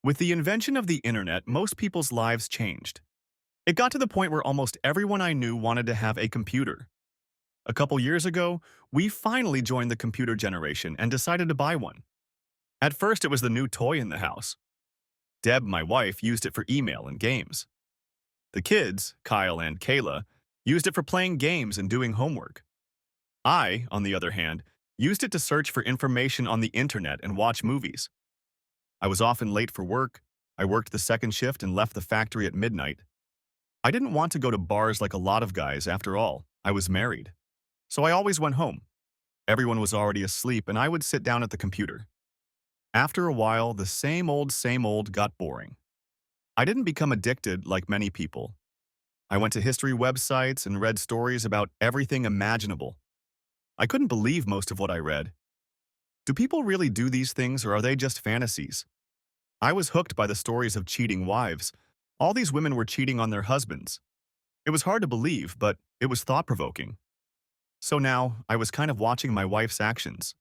With the invention of the internet, most people's lives changed. It got to the point where almost everyone I knew wanted to have a computer. A couple years ago, we finally joined the computer generation and decided to buy one. At first, it was the new toy in the house. Deb, my wife, used it for email and games. The kids, Kyle and Kayla, used it for playing games and doing homework. I, on the other hand, used it to search for information on the internet and watch movies. I was often late for work. I worked the second shift and left the factory at midnight. I didn't want to go to bars like a lot of guys, after all. I was married. So I always went home. Everyone was already asleep and I would sit down at the computer. After a while, the same old got boring. I didn't become addicted like many people. I went to history websites and read stories about everything imaginable. I couldn't believe most of what I read. Do people really do these things or are they just fantasies? I was hooked by the stories of cheating wives. All these women were cheating on their husbands. It was hard to believe, but it was thought-provoking. So now, I was kind of watching my wife's actions.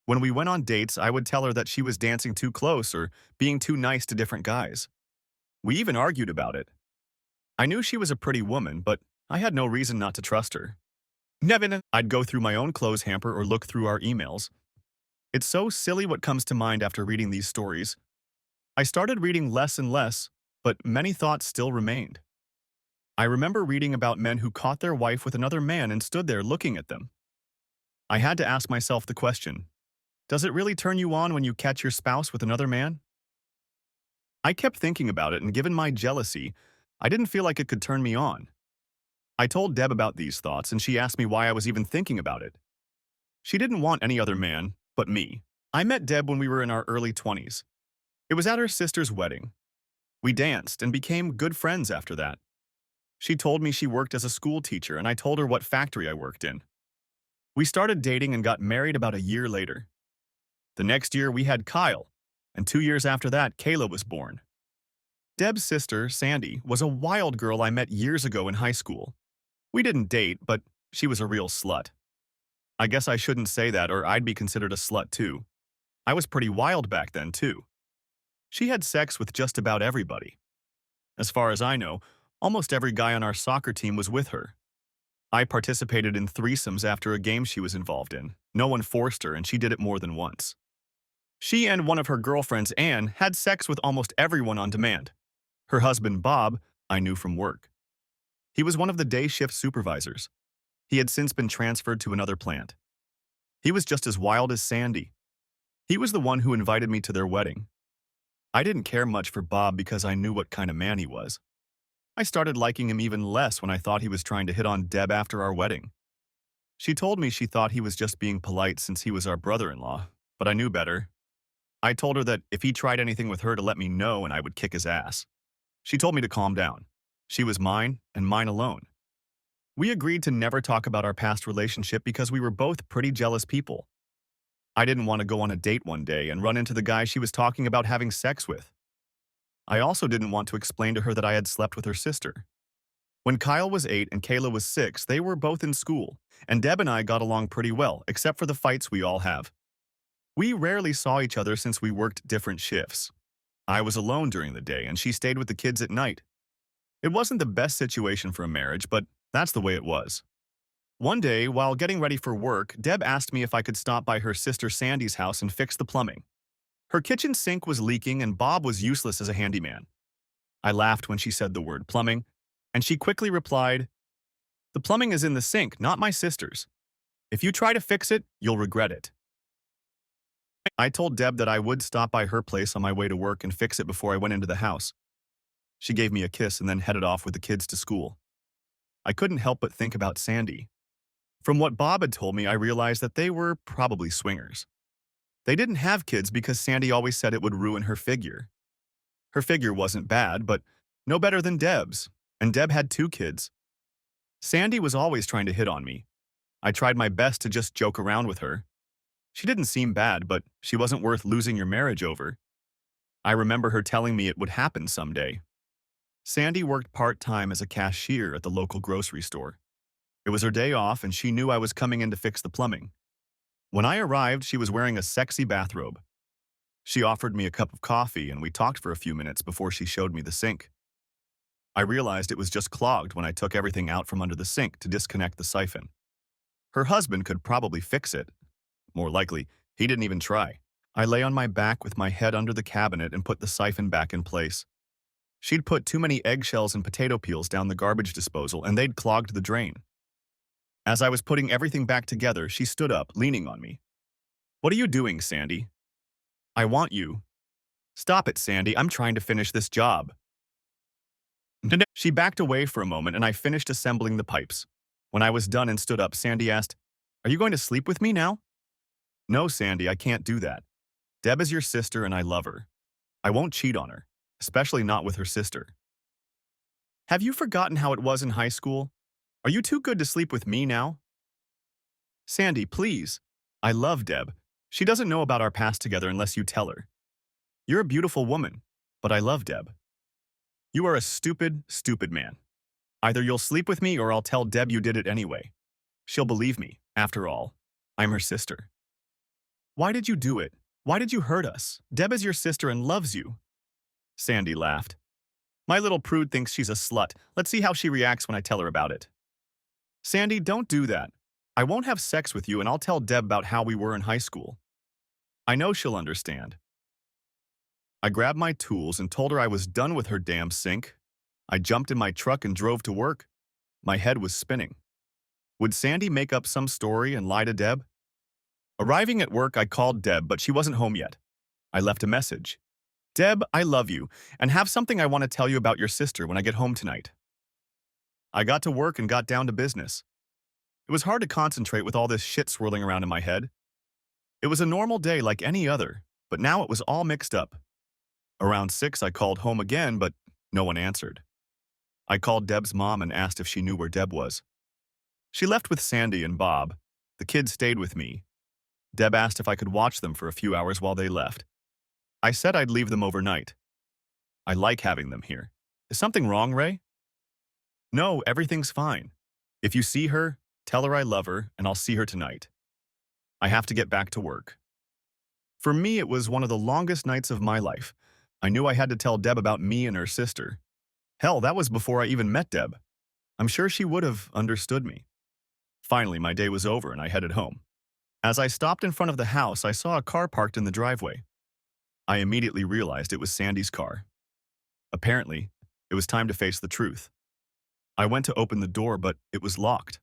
When we went on dates, I would tell her that she was dancing too close or being too nice to different guys. We even argued about it. I knew she was a pretty woman, but I had no reason not to trust her. Nevin, I'd go through my own clothes hamper or look through our emails. It's so silly what comes to mind after reading these stories. I started reading less and less, but many thoughts still remained. I remember reading about men who caught their wife with another man and stood there looking at them. I had to ask myself the question, does it really turn you on when you catch your spouse with another man? I kept thinking about it, and given my jealousy, I didn't feel like it could turn me on. I told Deb about these thoughts, and she asked me why I was even thinking about it. She didn't want any other man, but me. I met Deb when we were in our early 20s. It was at her sister's wedding. We danced and became good friends after that. She told me she worked as a school teacher, and I told her what factory I worked in. We started dating and got married about a year later. The next year, we had Kyle, and 2 years after that, Kayla was born. Deb's sister, Sandy, was a wild girl I met years ago in high school. We didn't date, but she was a real slut. I guess I shouldn't say that or I'd be considered a slut too. I was pretty wild back then too. She had sex with just about everybody. As far as I know, almost every guy on our soccer team was with her. I participated in threesomes after a game she was involved in. No one forced her, and she did it more than once. She and one of her girlfriends, Anne, had sex with almost everyone on demand. Her husband, Bob, I knew from work. He was one of the day shift supervisors. He had since been transferred to another plant. He was just as wild as Sandy. He was the one who invited me to their wedding. I didn't care much for Bob because I knew what kind of man he was. I started liking him even less when I thought he was trying to hit on Deb after our wedding. She told me she thought he was just being polite since he was our brother-in-law, but I knew better. I told her that if he tried anything with her to let me know and I would kick his ass. She told me to calm down. She was mine and mine alone. We agreed to never talk about our past relationship because we were both pretty jealous people. I didn't want to go on a date one day and run into the guy she was talking about having sex with. I also didn't want to explain to her that I had slept with her sister. When Kyle was 8 and Kayla was 6, they were both in school, and Deb and I got along pretty well, except for the fights we all have. We rarely saw each other since we worked different shifts. I was alone during the day, and she stayed with the kids at night. It wasn't the best situation for a marriage, but that's the way it was. One day, while getting ready for work, Deb asked me if I could stop by her sister Sandy's house and fix the plumbing. Her kitchen sink was leaking and Bob was useless as a handyman. I laughed when she said the word plumbing, and she quickly replied, "The plumbing is in the sink, not my sister's. If you try to fix it, you'll regret it." I told Deb that I would stop by her place on my way to work and fix it before I went into the house. She gave me a kiss and then headed off with the kids to school. I couldn't help but think about Sandy. From what Bob had told me, I realized that they were probably swingers. They didn't have kids because Sandy always said it would ruin her figure. Her figure wasn't bad, but no better than Deb's, and Deb had 2 kids. Sandy was always trying to hit on me. I tried my best to just joke around with her. She didn't seem bad, but she wasn't worth losing your marriage over. I remember her telling me it would happen someday. Sandy worked part-time as a cashier at the local grocery store. It was her day off, and she knew I was coming in to fix the plumbing. When I arrived, she was wearing a sexy bathrobe. She offered me a cup of coffee and we talked for a few minutes before she showed me the sink. I realized it was just clogged when I took everything out from under the sink to disconnect the siphon. Her husband could probably fix it. More likely, he didn't even try. I lay on my back with my head under the cabinet and put the siphon back in place. She'd put too many eggshells and potato peels down the garbage disposal and they'd clogged the drain. As I was putting everything back together, she stood up, leaning on me. "What are you doing, Sandy?" "I want you." "Stop it, Sandy. I'm trying to finish this job." She backed away for a moment and I finished assembling the pipes. When I was done and stood up, Sandy asked, "Are you going to sleep with me now?" "No, Sandy, I can't do that. Deb is your sister and I love her. I won't cheat on her, especially not with her sister." "Have you forgotten how it was in high school? Are you too good to sleep with me now?" "Sandy, please. I love Deb. She doesn't know about our past together unless you tell her. You're a beautiful woman, but I love Deb." "You are a stupid, stupid man. Either you'll sleep with me or I'll tell Deb you did it anyway. She'll believe me. After all, I'm her sister." "Why did you do it? Why did you hurt us? Deb is your sister and loves you." Sandy laughed. "My little prude thinks she's a slut. Let's see how she reacts when I tell her about it." "Sandy, don't do that. I won't have sex with you and I'll tell Deb about how we were in high school. I know she'll understand." I grabbed my tools and told her I was done with her damn sink. I jumped in my truck and drove to work. My head was spinning. Would Sandy make up some story and lie to Deb? Arriving at work, I called Deb, but she wasn't home yet. I left a message. "Deb, I love you, and have something I want to tell you about your sister when I get home tonight." I got to work and got down to business. It was hard to concentrate with all this shit swirling around in my head. It was a normal day like any other, but now it was all mixed up. Around 6, I called home again, but no one answered. I called Deb's mom and asked if she knew where Deb was. She left with Sandy and Bob. The kids stayed with me. Deb asked if I could watch them for a few hours while they left. I said I'd leave them overnight. I like having them here. Is something wrong, Ray? No, everything's fine. If you see her, tell her I love her, and I'll see her tonight. I have to get back to work. For me, it was one of the longest nights of my life. I knew I had to tell Deb about me and her sister. Hell, that was before I even met Deb. I'm sure she would have understood me. Finally, my day was over and I headed home. As I stopped in front of the house, I saw a car parked in the driveway. I immediately realized it was Sandy's car. Apparently, it was time to face the truth. I went to open the door, but it was locked.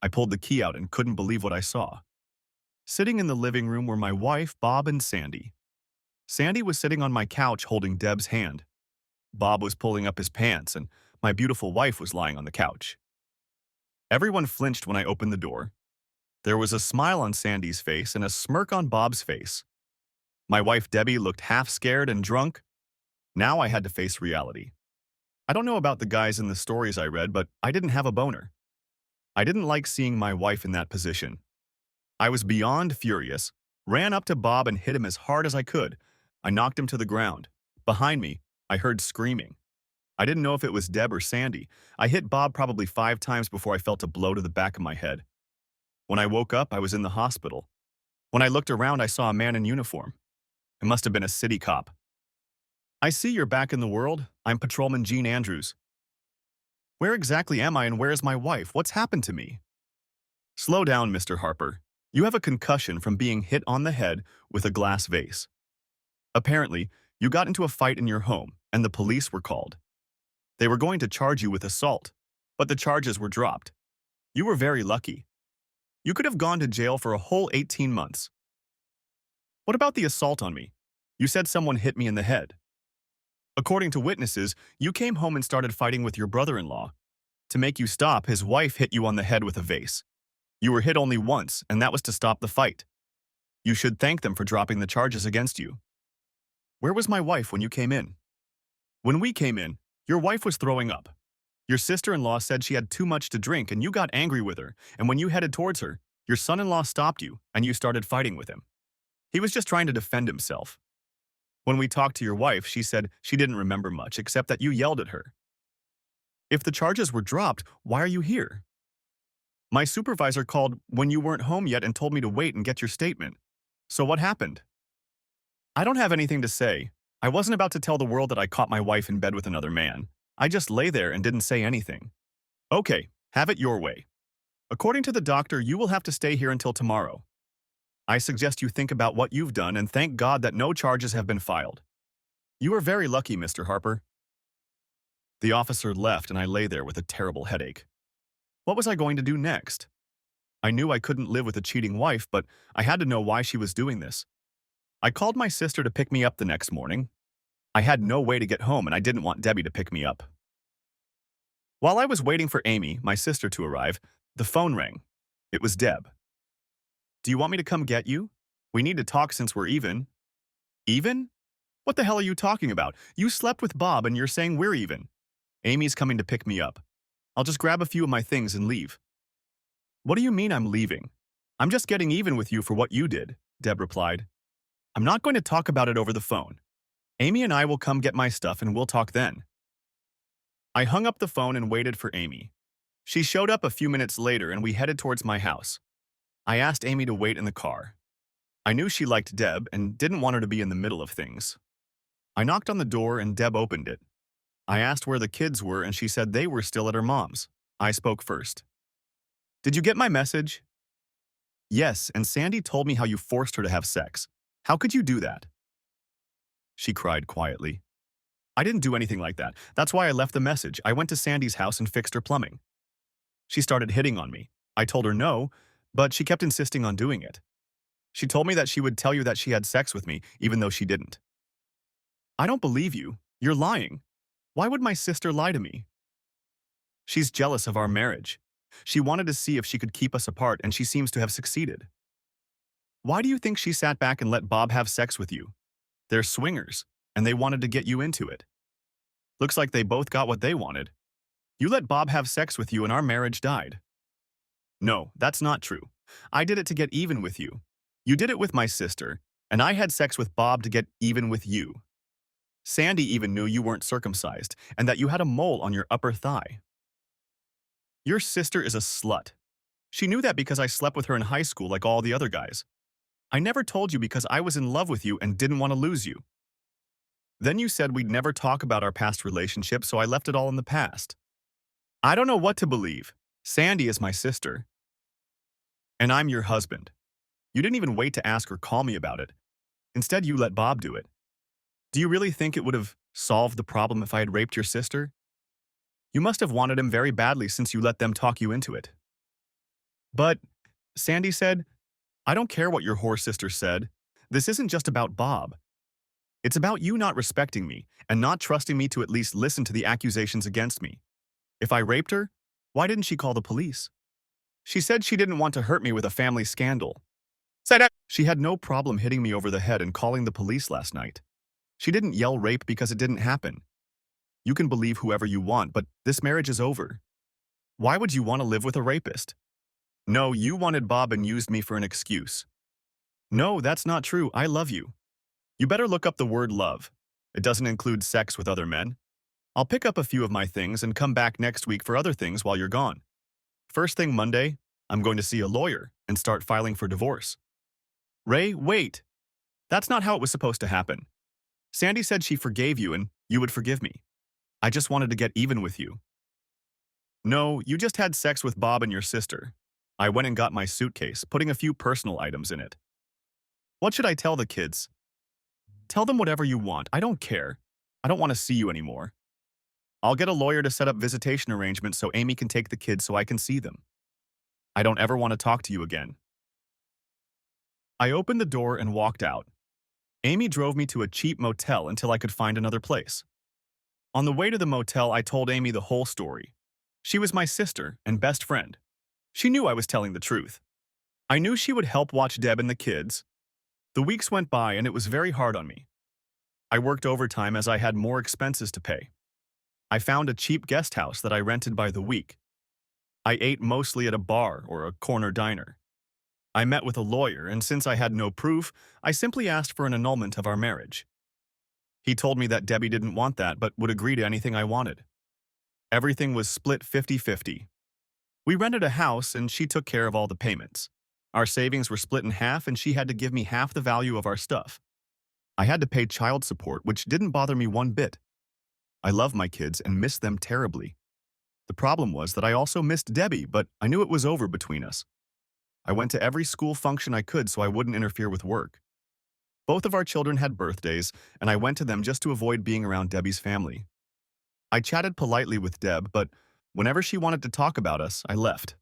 I pulled the key out and couldn't believe what I saw. Sitting in the living room were my wife, Bob, and Sandy. Sandy was sitting on my couch holding Deb's hand. Bob was pulling up his pants, and my beautiful wife was lying on the couch. Everyone flinched when I opened the door. There was a smile on Sandy's face and a smirk on Bob's face. My wife Debbie looked half scared and drunk. Now I had to face reality. I don't know about the guys in the stories I read, but I didn't have a boner. I didn't like seeing my wife in that position. I was beyond furious, ran up to Bob and hit him as hard as I could. I knocked him to the ground. Behind me, I heard screaming. I didn't know if it was Deb or Sandy. I hit Bob probably 5 times before I felt a blow to the back of my head. When I woke up, I was in the hospital. When I looked around, I saw a man in uniform. It must have been a city cop. "I see you're back in the world. I'm Patrolman Gene Andrews." "Where exactly am I and where is my wife? What's happened to me?" "Slow down, Mr. Harper. You have a concussion from being hit on the head with a glass vase. Apparently, you got into a fight in your home, and the police were called. They were going to charge you with assault, but the charges were dropped. You were very lucky. You could have gone to jail for a whole 18 months. What about the assault on me? You said someone hit me in the head. According to witnesses, you came home and started fighting with your brother-in-law. To make you stop, his wife hit you on the head with a vase. You were hit only once, and that was to stop the fight. You should thank them for dropping the charges against you. Where was my wife when you came in? When we came in, your wife was throwing up. Your sister-in-law said she had too much to drink and you got angry with her, and when you headed towards her, your son-in-law stopped you and you started fighting with him. He was just trying to defend himself. When we talked to your wife, she said she didn't remember much except that you yelled at her. If the charges were dropped, why are you here? My supervisor called when you weren't home yet and told me to wait and get your statement. So what happened? I don't have anything to say. I wasn't about to tell the world that I caught my wife in bed with another man. I just lay there and didn't say anything. Okay, have it your way. According to the doctor, you will have to stay here until tomorrow. I suggest you think about what you've done and thank God that no charges have been filed. You are very lucky, Mr. Harper. The officer left and I lay there with a terrible headache. What was I going to do next? I knew I couldn't live with a cheating wife, but I had to know why she was doing this. I called my sister to pick me up the next morning. I had no way to get home and I didn't want Debbie to pick me up. While I was waiting for Amy, my sister, to arrive, the phone rang. It was Deb. Do you want me to come get you? We need to talk since we're even. Even? What the hell are you talking about? You slept with Bob and you're saying we're even. Amy's coming to pick me up. I'll just grab a few of my things and leave. What do you mean I'm leaving? I'm just getting even with you for what you did, Deb replied. I'm not going to talk about it over the phone. Amy and I will come get my stuff and we'll talk then. I hung up the phone and waited for Amy. She showed up a few minutes later and we headed towards my house. I asked Amy to wait in the car. I knew she liked Deb and didn't want her to be in the middle of things. I knocked on the door and Deb opened it. I asked where the kids were and she said they were still at her mom's. I spoke first. Did you get my message? Yes, and Sandy told me how you forced her to have sex. How could you do that? She cried quietly. I didn't do anything like that. That's why I left the message. I went to Sandy's house and fixed her plumbing. She started hitting on me. I told her no, but she kept insisting on doing it. She told me that she would tell you that she had sex with me, even though she didn't. I don't believe you. You're lying. Why would my sister lie to me? She's jealous of our marriage. She wanted to see if she could keep us apart, and she seems to have succeeded. Why do you think she sat back and let Bob have sex with you? They're swingers, and they wanted to get you into it. Looks like they both got what they wanted. You let Bob have sex with you and our marriage died. No, that's not true. I did it to get even with you. You did it with my sister, and I had sex with Bob to get even with you. Sandy even knew you weren't circumcised and that you had a mole on your upper thigh. Your sister is a slut. She knew that because I slept with her in high school like all the other guys. I never told you because I was in love with you and didn't want to lose you. Then you said we'd never talk about our past relationship, so I left it all in the past. I don't know what to believe. Sandy is my sister. And I'm your husband. You didn't even wait to ask or call me about it. Instead, you let Bob do it. Do you really think it would have solved the problem if I had raped your sister? You must have wanted him very badly since you let them talk you into it. But, Sandy said, I don't care what your whore sister said. This isn't just about Bob. It's about you not respecting me and not trusting me to at least listen to the accusations against me. If I raped her, why didn't she call the police? She said she didn't want to hurt me with a family scandal. She had no problem hitting me over the head and calling the police last night. She didn't yell rape because it didn't happen. You can believe whoever you want, but this marriage is over. Why would you want to live with a rapist? No, you wanted Bob and used me for an excuse. No, that's not true. I love you. You better look up the word love. It doesn't include sex with other men. I'll pick up a few of my things and come back next week for other things while you're gone. First thing Monday, I'm going to see a lawyer and start filing for divorce. Ray, wait. That's not how it was supposed to happen. Sandy said she forgave you and you would forgive me. I just wanted to get even with you. No, you just had sex with Bob and your sister. I went and got my suitcase, putting a few personal items in it. What should I tell the kids? Tell them whatever you want. I don't care. I don't want to see you anymore. I'll get a lawyer to set up visitation arrangements so Amy can take the kids so I can see them. I don't ever want to talk to you again. I opened the door and walked out. Amy drove me to a cheap motel until I could find another place. On the way to the motel, I told Amy the whole story. She was my sister and best friend. She knew I was telling the truth. I knew she would help watch Deb and the kids. The weeks went by and it was very hard on me. I worked overtime as I had more expenses to pay. I found a cheap guest house that I rented by the week. I ate mostly at a bar or a corner diner. I met with a lawyer, and since I had no proof, I simply asked for an annulment of our marriage. He told me that Debbie didn't want that but would agree to anything I wanted. Everything was split 50-50. We rented a house and she took care of all the payments. Our savings were split in half and she had to give me half the value of our stuff. I had to pay child support, which didn't bother me one bit. I love my kids and miss them terribly. The problem was that I also missed Debbie, but I knew it was over between us. I went to every school function I could so I wouldn't interfere with work. Both of our children had birthdays, and I went to them just to avoid being around Debbie's family. I chatted politely with Deb, but whenever she wanted to talk about us, I left.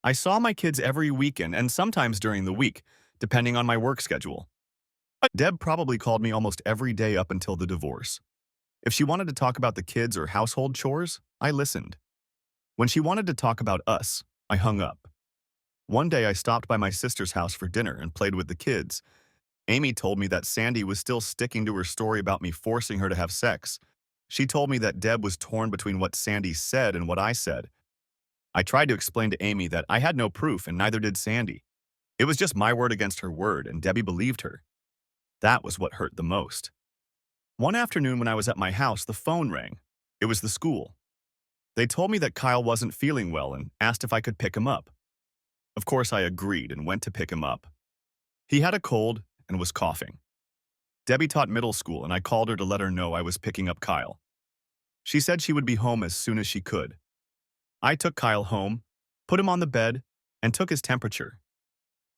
I saw my kids every weekend and sometimes during the week, depending on my work schedule. Deb probably called me almost every day up until the divorce. If she wanted to talk about the kids or household chores, I listened. When she wanted to talk about us, I hung up. One day I stopped by my sister's house for dinner and played with the kids. Amy told me that Sandy was still sticking to her story about me forcing her to have sex. She told me that Deb was torn between what Sandy said and what I said. I tried to explain to Amy that I had no proof and neither did Sandy. It was just my word against her word, and Debbie believed her. That was what hurt the most. One afternoon when I was at my house, the phone rang. It was the school. They told me that Kyle wasn't feeling well and asked if I could pick him up. Of course, I agreed and went to pick him up. He had a cold and was coughing. Debbie taught middle school, and I called her to let her know I was picking up Kyle. She said she would be home as soon as she could. I took Kyle home, put him on the bed, and took his temperature.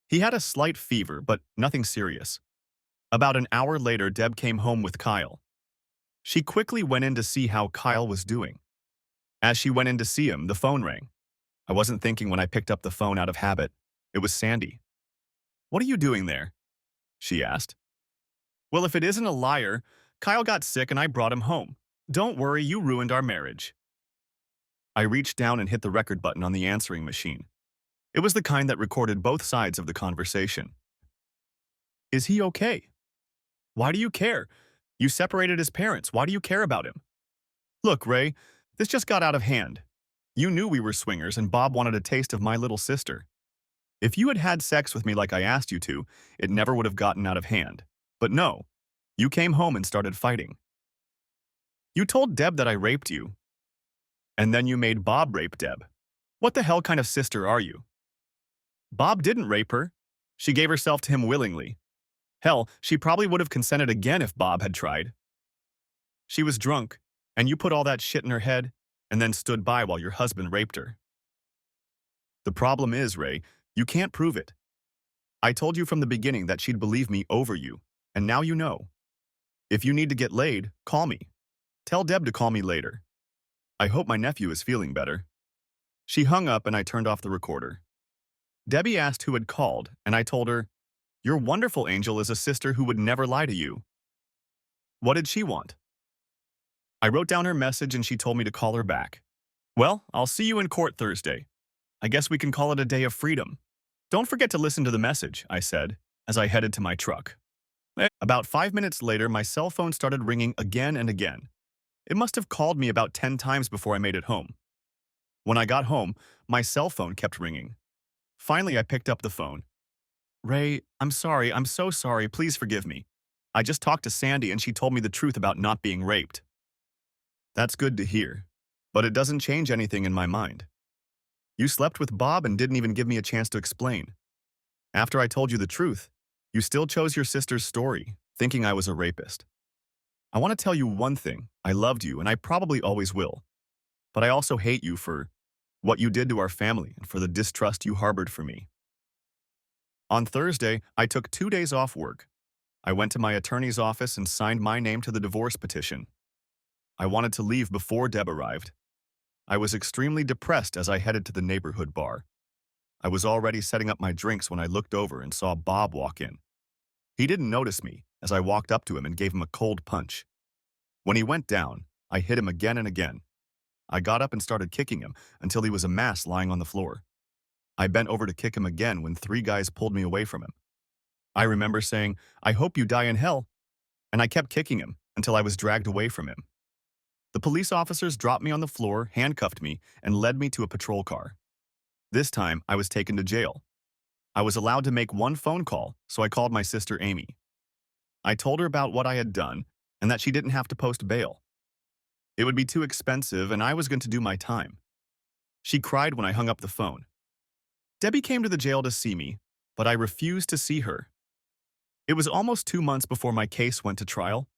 He had a slight fever, but nothing serious. About an hour later, Deb came home with Kyle. She quickly went in to see how Kyle was doing. As she went in to see him, the phone rang. I wasn't thinking when I picked up the phone out of habit. It was Sandy. "What are you doing there?" she asked. "Well, if it isn't a liar, Kyle got sick and I brought him home. Don't worry, you ruined our marriage." I reached down and hit the record button on the answering machine. It was the kind that recorded both sides of the conversation. "Is he okay? Why do you care? You separated his parents. Why do you care about him? Look, Ray, this just got out of hand. You knew we were swingers and Bob wanted a taste of my little sister. If you had had sex with me like I asked you to, it never would have gotten out of hand. But no, you came home and started fighting. You told Deb that I raped you, and then you made Bob rape Deb. What the hell kind of sister are you? Bob didn't rape her. She gave herself to him willingly. Hell, she probably would have consented again if Bob had tried. She was drunk, and you put all that shit in her head, and then stood by while your husband raped her. The problem is, Ray, you can't prove it. I told you from the beginning that she'd believe me over you, and now you know. If you need to get laid, call me. Tell Deb to call me later. I hope my nephew is feeling better." She hung up and I turned off the recorder. Debbie asked who had called, and I told her, "Your wonderful angel is a sister who would never lie to you." What did she want? I wrote down her message and she told me to call her back. "Well, I'll see you in court Thursday. I guess we can call it a day of freedom. Don't forget to listen to the message," I said, as I headed to my truck. About 5 minutes later, my cell phone started ringing again and again. It must have called me about 10 times before I made it home. When I got home, my cell phone kept ringing. Finally, I picked up the phone. "Ray, I'm sorry, I'm so sorry, please forgive me. I just talked to Sandy and she told me the truth about not being raped." "That's good to hear, but it doesn't change anything in my mind. You slept with Bob and didn't even give me a chance to explain. After I told you the truth, you still chose your sister's story, thinking I was a rapist. I want to tell you one thing. I loved you, and I probably always will. But I also hate you for what you did to our family and for the distrust you harbored for me." On Thursday, I took 2 days off work. I went to my attorney's office and signed my name to the divorce petition. I wanted to leave before Deb arrived. I was extremely depressed as I headed to the neighborhood bar. I was already setting up my drinks when I looked over and saw Bob walk in. He didn't notice me as I walked up to him and gave him a cold punch. When he went down, I hit him again and again. I got up and started kicking him until he was a mass lying on the floor. I bent over to kick him again when 3 guys pulled me away from him. I remember saying, "I hope you die in hell," and I kept kicking him until I was dragged away from him. The police officers dropped me on the floor, handcuffed me, and led me to a patrol car. This time, I was taken to jail. I was allowed to make one phone call, so I called my sister Amy. I told her about what I had done and that she didn't have to post bail. It would be too expensive and I was going to do my time. She cried when I hung up the phone. Debbie came to the jail to see me, but I refused to see her. It was almost 2 months before my case went to trial.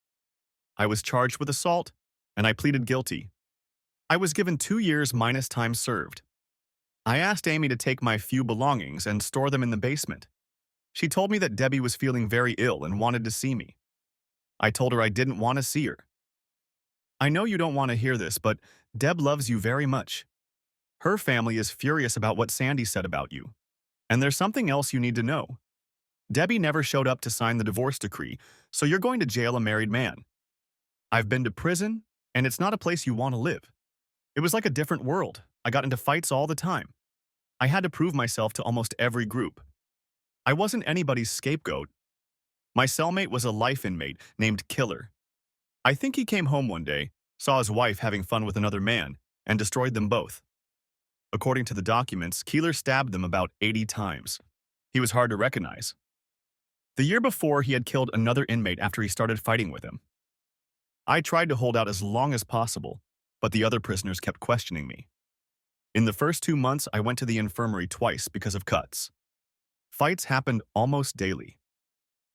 I was charged with assault, and I pleaded guilty. I was given 2 years minus time served. I asked Amy to take my few belongings and store them in the basement. She told me that Debbie was feeling very ill and wanted to see me. I told her I didn't want to see her. I know you don't want to hear this, but Deb loves you very much. Her family is furious about what Sandy said about you. And there's something else you need to know. Debbie never showed up to sign the divorce decree, so you're going to jail a married man. I've been to prison, and it's not a place you want to live. It was like a different world. I got into fights all the time. I had to prove myself to almost every group. I wasn't anybody's scapegoat. My cellmate was a life inmate named Killer. I think he came home one day, saw his wife having fun with another man, and destroyed them both. According to the documents, Keeler stabbed them about 80 times. He was hard to recognize. The year before, he had killed another inmate after he started fighting with him. I tried to hold out as long as possible, but the other prisoners kept questioning me. In the first 2 months, I went to the infirmary twice because of cuts. Fights happened almost daily.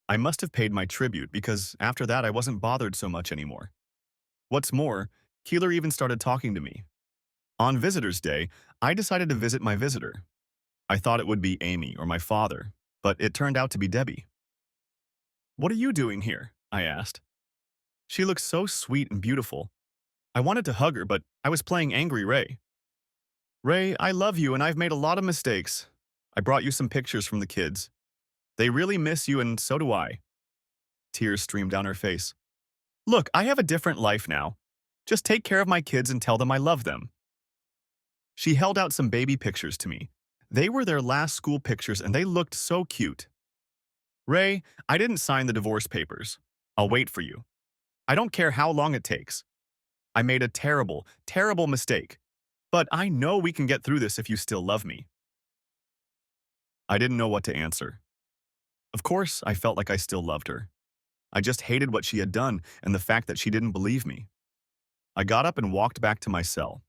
I must have paid my tribute because after that I wasn't bothered so much anymore. What's more, Keeler even started talking to me. On Visitor's Day, I decided to visit my visitor. I thought it would be Amy or my father, but it turned out to be Debbie. "What are you doing here?" I asked. She looked so sweet and beautiful. I wanted to hug her, but I was playing Angry Ray. "Ray, I love you and I've made a lot of mistakes. I brought you some pictures from the kids. They really miss you and so do I." Tears streamed down her face. "Look, I have a different life now. Just take care of my kids and tell them I love them." She held out some baby pictures to me. They were their last school pictures and they looked so cute. "Ray, I didn't sign the divorce papers. I'll wait for you. I don't care how long it takes. I made a terrible, terrible mistake. But I know we can get through this if you still love me." I didn't know what to answer. Of course, I felt like I still loved her. I just hated what she had done and the fact that she didn't believe me. I got up and walked back to my cell.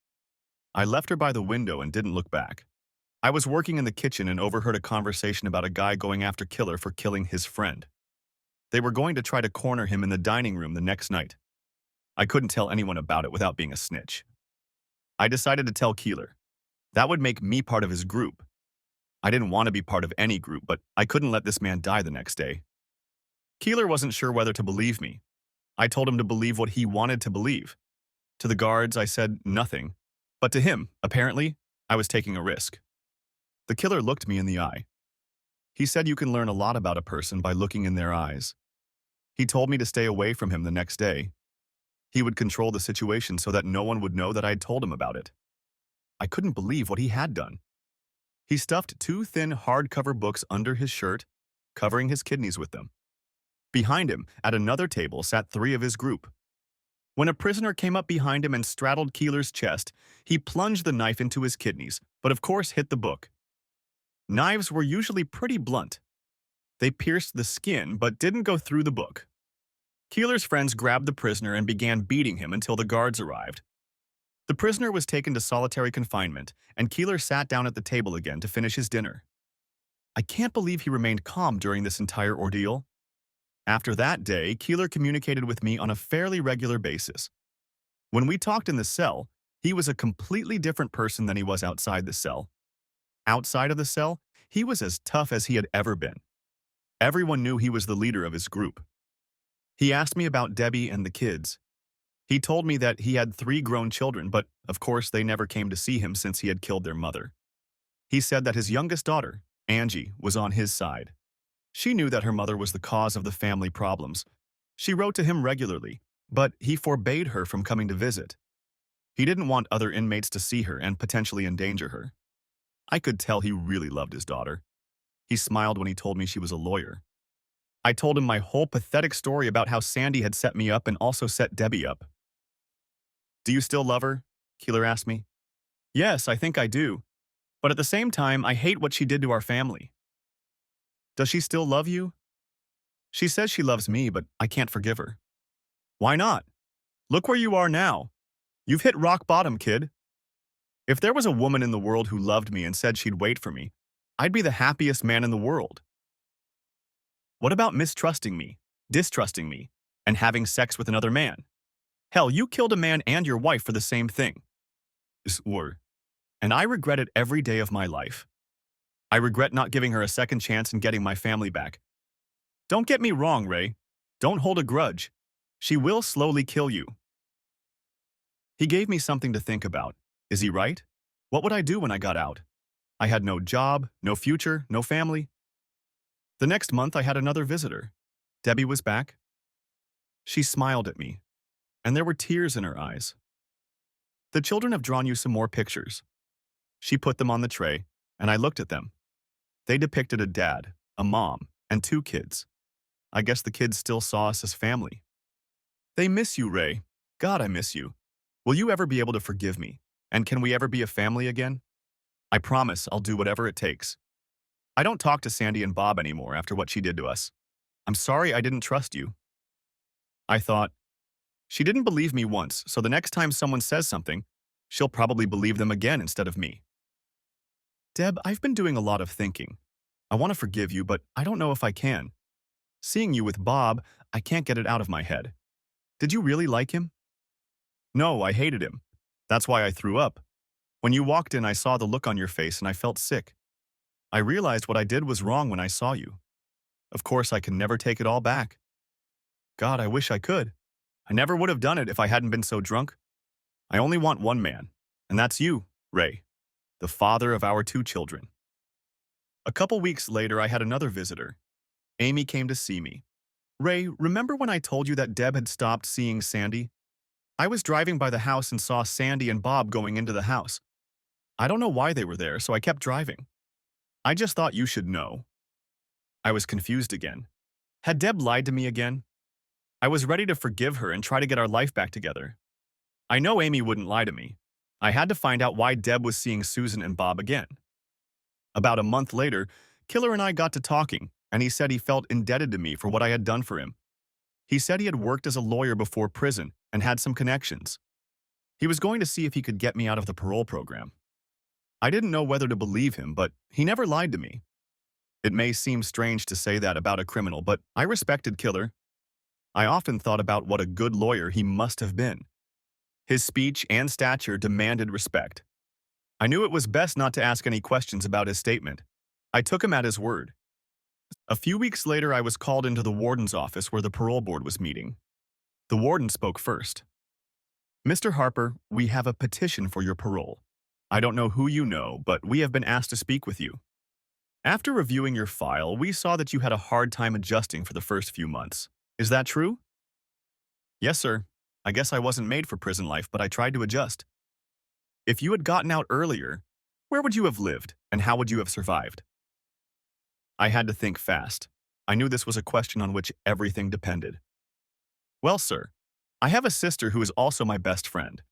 I left her by the window and didn't look back. I was working in the kitchen and overheard a conversation about a guy going after Killer for killing his friend. They were going to try to corner him in the dining room the next night. I couldn't tell anyone about it without being a snitch. I decided to tell Keeler. That would make me part of his group. I didn't want to be part of any group, but I couldn't let this man die the next day. Keeler wasn't sure whether to believe me. I told him to believe what he wanted to believe. To the guards, I said nothing. But to him, apparently, I was taking a risk. The killer looked me in the eye. He said you can learn a lot about a person by looking in their eyes. He told me to stay away from him the next day. He would control the situation so that no one would know that I had told him about it. I couldn't believe what he had done. He stuffed 2 thin hardcover books under his shirt, covering his kidneys with them. Behind him, at another table, sat 3 of his group. When a prisoner came up behind him and straddled Keeler's chest, he plunged the knife into his kidneys, but of course hit the book. Knives were usually pretty blunt. They pierced the skin, but didn't go through the book. Keeler's friends grabbed the prisoner and began beating him until the guards arrived. The prisoner was taken to solitary confinement, and Keeler sat down at the table again to finish his dinner. I can't believe he remained calm during this entire ordeal. After that day, Keeler communicated with me on a fairly regular basis. When we talked in the cell, he was a completely different person than he was outside the cell. Outside of the cell, he was as tough as he had ever been. Everyone knew he was the leader of his group. He asked me about Debbie and the kids. He told me that he had 3 grown children, but of course they never came to see him since he had killed their mother. He said that his youngest daughter, Angie, was on his side. She knew that her mother was the cause of the family problems. She wrote to him regularly, but he forbade her from coming to visit. He didn't want other inmates to see her and potentially endanger her. I could tell he really loved his daughter. He smiled when he told me she was a lawyer. I told him my whole pathetic story about how Sandy had set me up and also set Debbie up. "Do you still love her?" Keeler asked me. "Yes, I think I do. But at the same time, I hate what she did to our family." "Does she still love you?" "She says she loves me, but I can't forgive her." "Why not? Look where you are now. You've hit rock bottom, kid. If there was a woman in the world who loved me and said she'd wait for me, I'd be the happiest man in the world." What about mistrusting me, distrusting me, and having sex with another man? Hell, you killed a man and your wife for the same thing. Or, and I regret it every day of my life. I regret not giving her a second chance and getting my family back. Don't get me wrong, Ray. Don't hold a grudge. She will slowly kill you. He gave me something to think about. Is he right? What would I do when I got out? I had no job, no future, no family. The next month, I had another visitor. Debbie was back. She smiled at me, and there were tears in her eyes. The children have drawn you some more pictures. She put them on the tray, and I looked at them. They depicted a dad, a mom, and 2 kids. I guess the kids still saw us as family. They miss you, Ray. God, I miss you. Will you ever be able to forgive me? And can we ever be a family again? I promise I'll do whatever it takes. I don't talk to Sandy and Bob anymore after what she did to us. I'm sorry I didn't trust you. I thought, she didn't believe me once, so the next time someone says something, she'll probably believe them again instead of me. Deb, I've been doing a lot of thinking. I want to forgive you, but I don't know if I can. Seeing you with Bob, I can't get it out of my head. Did you really like him? No, I hated him. That's why I threw up. When you walked in, I saw the look on your face and I felt sick. I realized what I did was wrong when I saw you. Of course, I can never take it all back. God, I wish I could. I never would have done it if I hadn't been so drunk. I only want one man, and that's you, Ray, the father of our 2 children. A couple weeks later, I had another visitor. Amy came to see me. Ray, remember when I told you that Deb had stopped seeing Sandy? I was driving by the house and saw Sandy and Bob going into the house. I don't know why they were there, so I kept driving. I just thought you should know. I was confused again. Had Deb lied to me again? I was ready to forgive her and try to get our life back together. I know Amy wouldn't lie to me. I had to find out why Deb was seeing Susan and Bob again. About a month later, Killer and I got to talking, and he said he felt indebted to me for what I had done for him. He said he had worked as a lawyer before prison and had some connections. He was going to see if he could get me out of the parole program. I didn't know whether to believe him, but he never lied to me. It may seem strange to say that about a criminal, but I respected Killer. I often thought about what a good lawyer he must have been. His speech and stature demanded respect. I knew it was best not to ask any questions about his statement. I took him at his word. A few weeks later, I was called into the warden's office where the parole board was meeting. The warden spoke first. Mr. Harper, we have a petition for your parole. I don't know who you know, but we have been asked to speak with you. After reviewing your file, we saw that you had a hard time adjusting for the first few months. Is that true? Yes, sir. I guess I wasn't made for prison life, but I tried to adjust. If you had gotten out earlier, where would you have lived, and how would you have survived? I had to think fast. I knew this was a question on which everything depended. Well, sir, I have a sister who is also my best friend.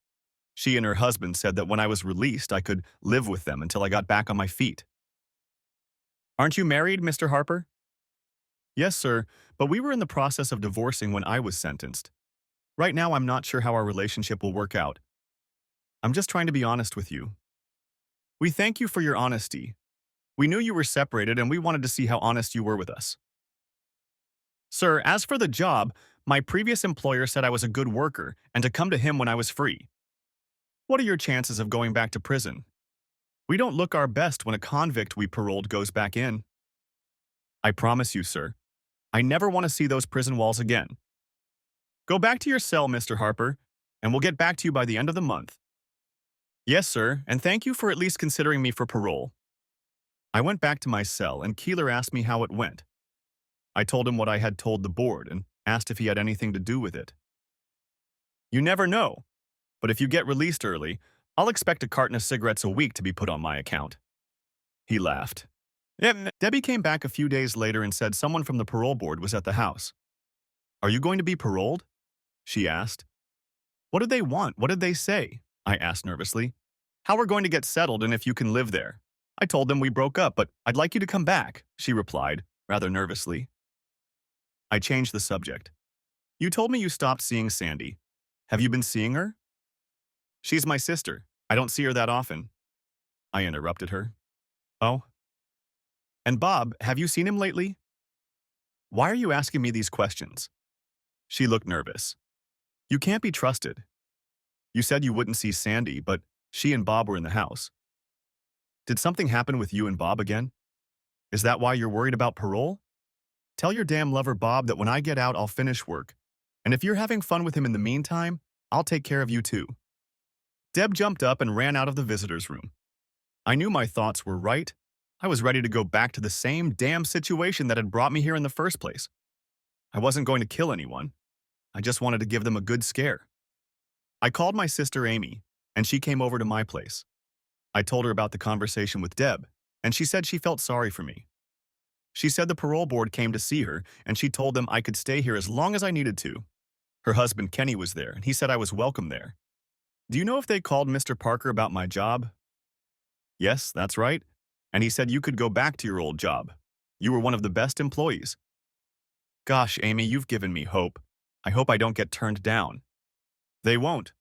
She and her husband said that when I was released, I could live with them until I got back on my feet. Aren't you married, Mr. Harper? Yes, sir, but we were in the process of divorcing when I was sentenced. Right now, I'm not sure how our relationship will work out. I'm just trying to be honest with you. We thank you for your honesty. We knew you were separated and we wanted to see how honest you were with us. Sir, as for the job, my previous employer said I was a good worker and to come to him when I was free. What are your chances of going back to prison? We don't look our best when a convict we paroled goes back in. I promise you, sir, I never want to see those prison walls again. Go back to your cell, Mr. Harper, and we'll get back to you by the end of the month. Yes, sir, and thank you for at least considering me for parole. I went back to my cell, and Keeler asked me how it went. I told him what I had told the board and asked if he had anything to do with it. You never know, but if you get released early, I'll expect a carton of cigarettes a week to be put on my account. He laughed. Debbie came back a few days later and said someone from the parole board was at the house. Are you going to be paroled? She asked. What did they want? What did they say? I asked nervously. How we're going to get settled and if you can live there. I told them we broke up, but I'd like you to come back, she replied, rather nervously. I changed the subject. You told me you stopped seeing Sandy. Have you been seeing her? She's my sister. I don't see her that often. I interrupted her. Oh? And Bob, have you seen him lately? Why are you asking me these questions? She looked nervous. You can't be trusted. You said you wouldn't see Sandy, but she and Bob were in the house. Did something happen with you and Bob again? Is that why you're worried about parole? Tell your damn lover Bob that when I get out, I'll finish work. And if you're having fun with him in the meantime, I'll take care of you too. Deb jumped up and ran out of the visitor's room. I knew my thoughts were right. I was ready to go back to the same damn situation that had brought me here in the first place. I wasn't going to kill anyone. I just wanted to give them a good scare. I called my sister Amy, and she came over to my place. I told her about the conversation with Deb, and she said she felt sorry for me. She said the parole board came to see her, and she told them I could stay here as long as I needed to. Her husband Kenny was there, and he said I was welcome there. Do you know if they called Mr. Parker about my job? Yes, that's right. And he said you could go back to your old job. You were one of the best employees. Gosh, Amy, you've given me hope. I hope I don't get turned down. They won't.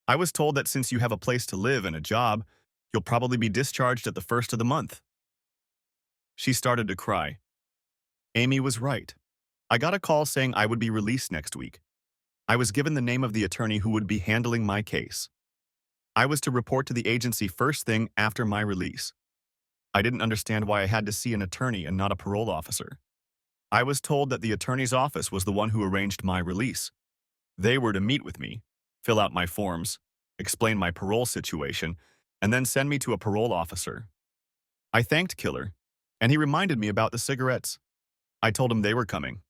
I was told that since you have a place to live and a job, you'll probably be discharged at the first of the month. She started to cry. Amy was right. I got a call saying I would be released next week. I was given the name of the attorney who would be handling my case. I was to report to the agency first thing after my release. I didn't understand why I had to see an attorney and not a parole officer. I was told that the attorney's office was the one who arranged my release. They were to meet with me, fill out my forms, explain my parole situation, and then send me to a parole officer. I thanked Killer, and he reminded me about the cigarettes. I told him they were coming.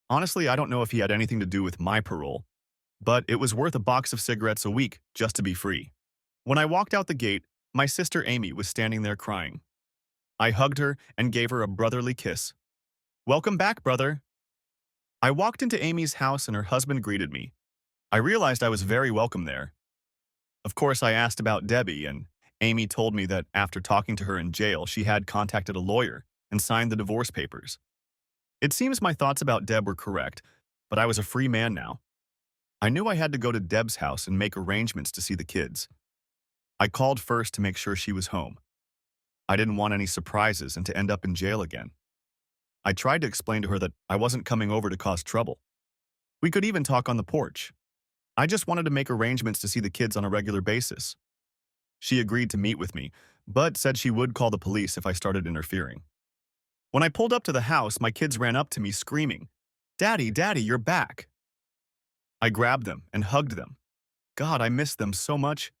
Honestly, I don't know if he had anything to do with my parole, but it was worth a box of cigarettes a week just to be free. When I walked out the gate, my sister Amy was standing there crying. I hugged her and gave her a brotherly kiss. Welcome back, brother. I walked into Amy's house and her husband greeted me. I realized I was very welcome there. Of course, I asked about Debbie, and Amy told me that after talking to her in jail, she had contacted a lawyer and signed the divorce papers. It seems my thoughts about Deb were correct, but I was a free man now. I knew I had to go to Deb's house and make arrangements to see the kids. I called first to make sure she was home. I didn't want any surprises and to end up in jail again. I tried to explain to her that I wasn't coming over to cause trouble. We could even talk on the porch. I just wanted to make arrangements to see the kids on a regular basis. She agreed to meet with me, but said she would call the police if I started interfering. When I pulled up to the house, my kids ran up to me screaming, "Daddy, Daddy, you're back." I grabbed them and hugged them. God, I missed them so much.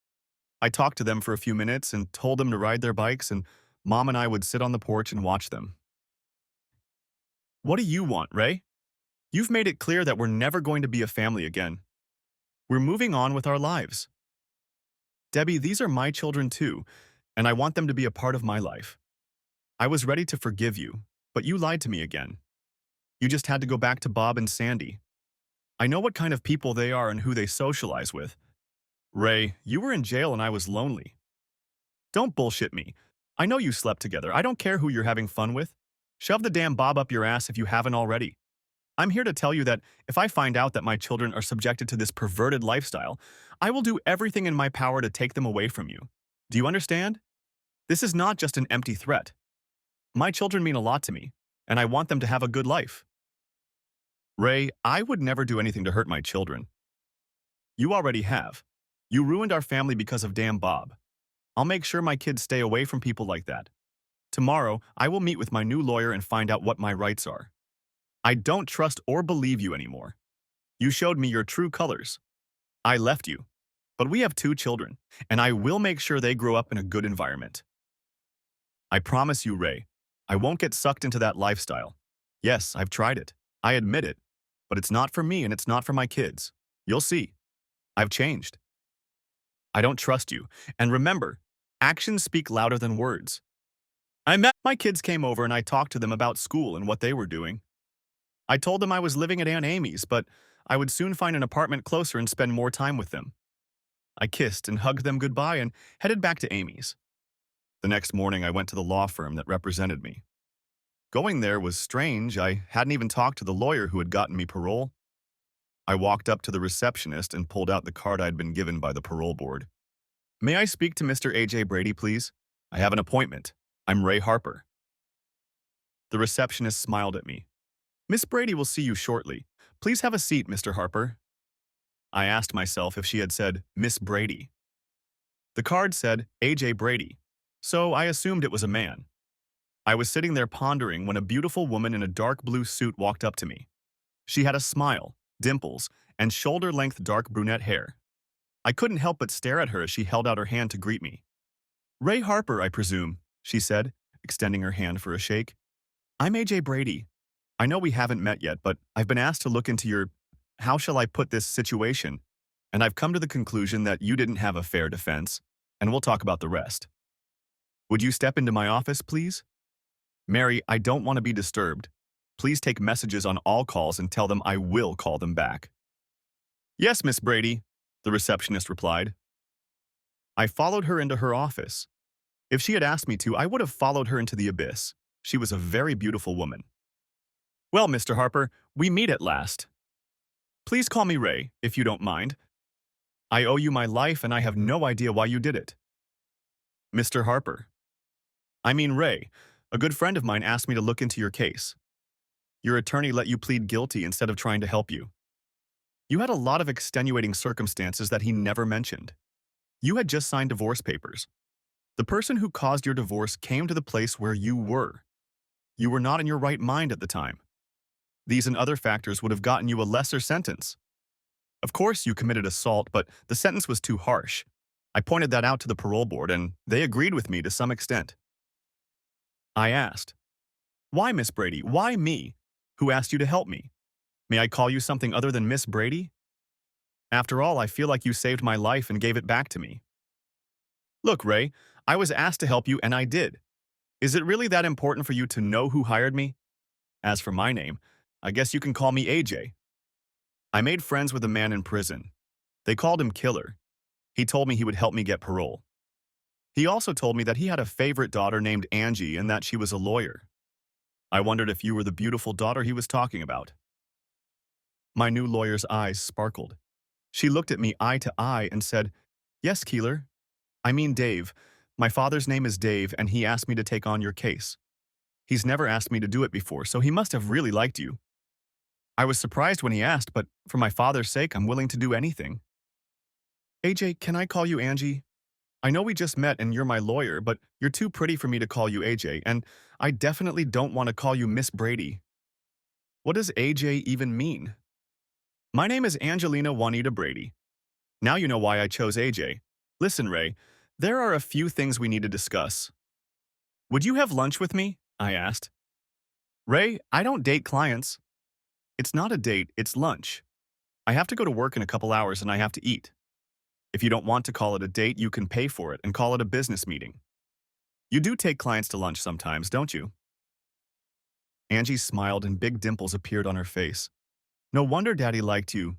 I talked to them for a few minutes and told them to ride their bikes, and Mom and I would sit on the porch and watch them. What do you want, Ray? You've made it clear that we're never going to be a family again. We're moving on with our lives. Debbie, these are my children too, and I want them to be a part of my life. I was ready to forgive you, but you lied to me again. You just had to go back to Bob and Sandy. I know what kind of people they are and who they socialize with. Ray, you were in jail and I was lonely. Don't bullshit me. I know you slept together. I don't care who you're having fun with. Shove the damn Bob up your ass if you haven't already. I'm here to tell you that if I find out that my children are subjected to this perverted lifestyle, I will do everything in my power to take them away from you. Do you understand? This is not just an empty threat. My children mean a lot to me, and I want them to have a good life. Ray, I would never do anything to hurt my children. You already have. You ruined our family because of damn Bob. I'll make sure my kids stay away from people like that. Tomorrow, I will meet with my new lawyer and find out what my rights are. I don't trust or believe you anymore. You showed me your true colors. I left you. But we have 2 children, and I will make sure they grow up in a good environment. I promise you, Ray, I won't get sucked into that lifestyle. Yes, I've tried it. I admit it. But it's not for me and it's not for my kids. You'll see. I've changed. I don't trust you. And remember, actions speak louder than words. My kids came over and I talked to them about school and what they were doing. I told them I was living at Aunt Amy's, but I would soon find an apartment closer and spend more time with them. I kissed and hugged them goodbye and headed back to Amy's. The next morning, I went to the law firm that represented me. Going there was strange. I hadn't even talked to the lawyer who had gotten me parole. I walked up to the receptionist and pulled out the card I'd been given by the parole board. May I speak to Mr. A.J. Brady, please? I have an appointment. I'm Ray Harper. The receptionist smiled at me. Miss Brady will see you shortly. Please have a seat, Mr. Harper. I asked myself if she had said Miss Brady. The card said A.J. Brady, so I assumed it was a man. I was sitting there pondering when a beautiful woman in a dark blue suit walked up to me. She had a smile, dimples, and shoulder-length dark brunette hair. I couldn't help but stare at her as she held out her hand to greet me. Ray Harper, I presume, she said, extending her hand for a shake. I'm A.J. Brady. I know we haven't met yet, but I've been asked to look into your, how shall I put this situation, and I've come to the conclusion that you didn't have a fair defense, and we'll talk about the rest. Would you step into my office, please? Mary, I don't want to be disturbed. Please take messages on all calls and tell them I will call them back. Yes, Miss Brady, the receptionist replied. I followed her into her office. If she had asked me to, I would have followed her into the abyss. She was a very beautiful woman. Well, Mr. Harper, we meet at last. Please call me Ray, if you don't mind. I owe you my life and I have no idea why you did it. Mr. Harper. I mean Ray, a good friend of mine asked me to look into your case. Your attorney let you plead guilty instead of trying to help you. You had a lot of extenuating circumstances that he never mentioned. You had just signed divorce papers. The person who caused your divorce came to the place where you were. You were not in your right mind at the time. These and other factors would have gotten you a lesser sentence. Of course, you committed assault, but the sentence was too harsh. I pointed that out to the parole board, and they agreed with me to some extent. I asked, why, Miss Brady? Why me? Who asked you to help me? May I call you something other than Miss Brady? After all, I feel like you saved my life and gave it back to me. Look, Ray, I was asked to help you, and I did. Is it really that important for you to know who hired me? As for my name, I guess you can call me AJ. I made friends with a man in prison. They called him Killer. He told me he would help me get parole. He also told me that he had a favorite daughter named Angie and that she was a lawyer. I wondered if you were the beautiful daughter he was talking about. My new lawyer's eyes sparkled. She looked at me eye to eye and said, Yes, Keeler. I mean Dave. My father's name is Dave, and he asked me to take on your case. He's never asked me to do it before, so he must have really liked you. I was surprised when he asked, but for my father's sake, I'm willing to do anything. AJ, can I call you Angie? I know we just met and you're my lawyer, but you're too pretty for me to call you AJ, and I definitely don't want to call you Miss Brady. What does AJ even mean? My name is Angelina Juanita Brady. Now you know why I chose AJ. Listen, Ray, there are a few things we need to discuss. Would you have lunch with me? I asked. Ray, I don't date clients. It's not a date, it's lunch. I have to go to work in a couple hours and I have to eat. If you don't want to call it a date, you can pay for it and call it a business meeting. You do take clients to lunch sometimes, don't you? Angie smiled and big dimples appeared on her face. No wonder Daddy liked you.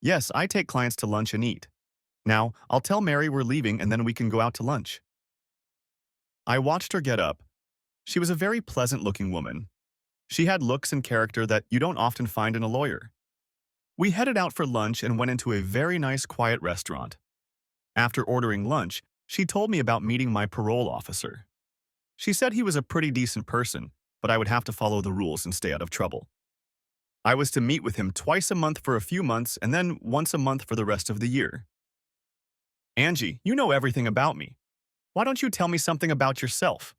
Yes, I take clients to lunch and eat. Now, I'll tell Mary we're leaving and then we can go out to lunch. I watched her get up. She was a very pleasant-looking woman. She had looks and character that you don't often find in a lawyer. We headed out for lunch and went into a very nice, quiet restaurant. After ordering lunch, she told me about meeting my parole officer. She said he was a pretty decent person, but I would have to follow the rules and stay out of trouble. I was to meet with him twice a month for a few months and then once a month for the rest of the year. Angie, you know everything about me. Why don't you tell me something about yourself?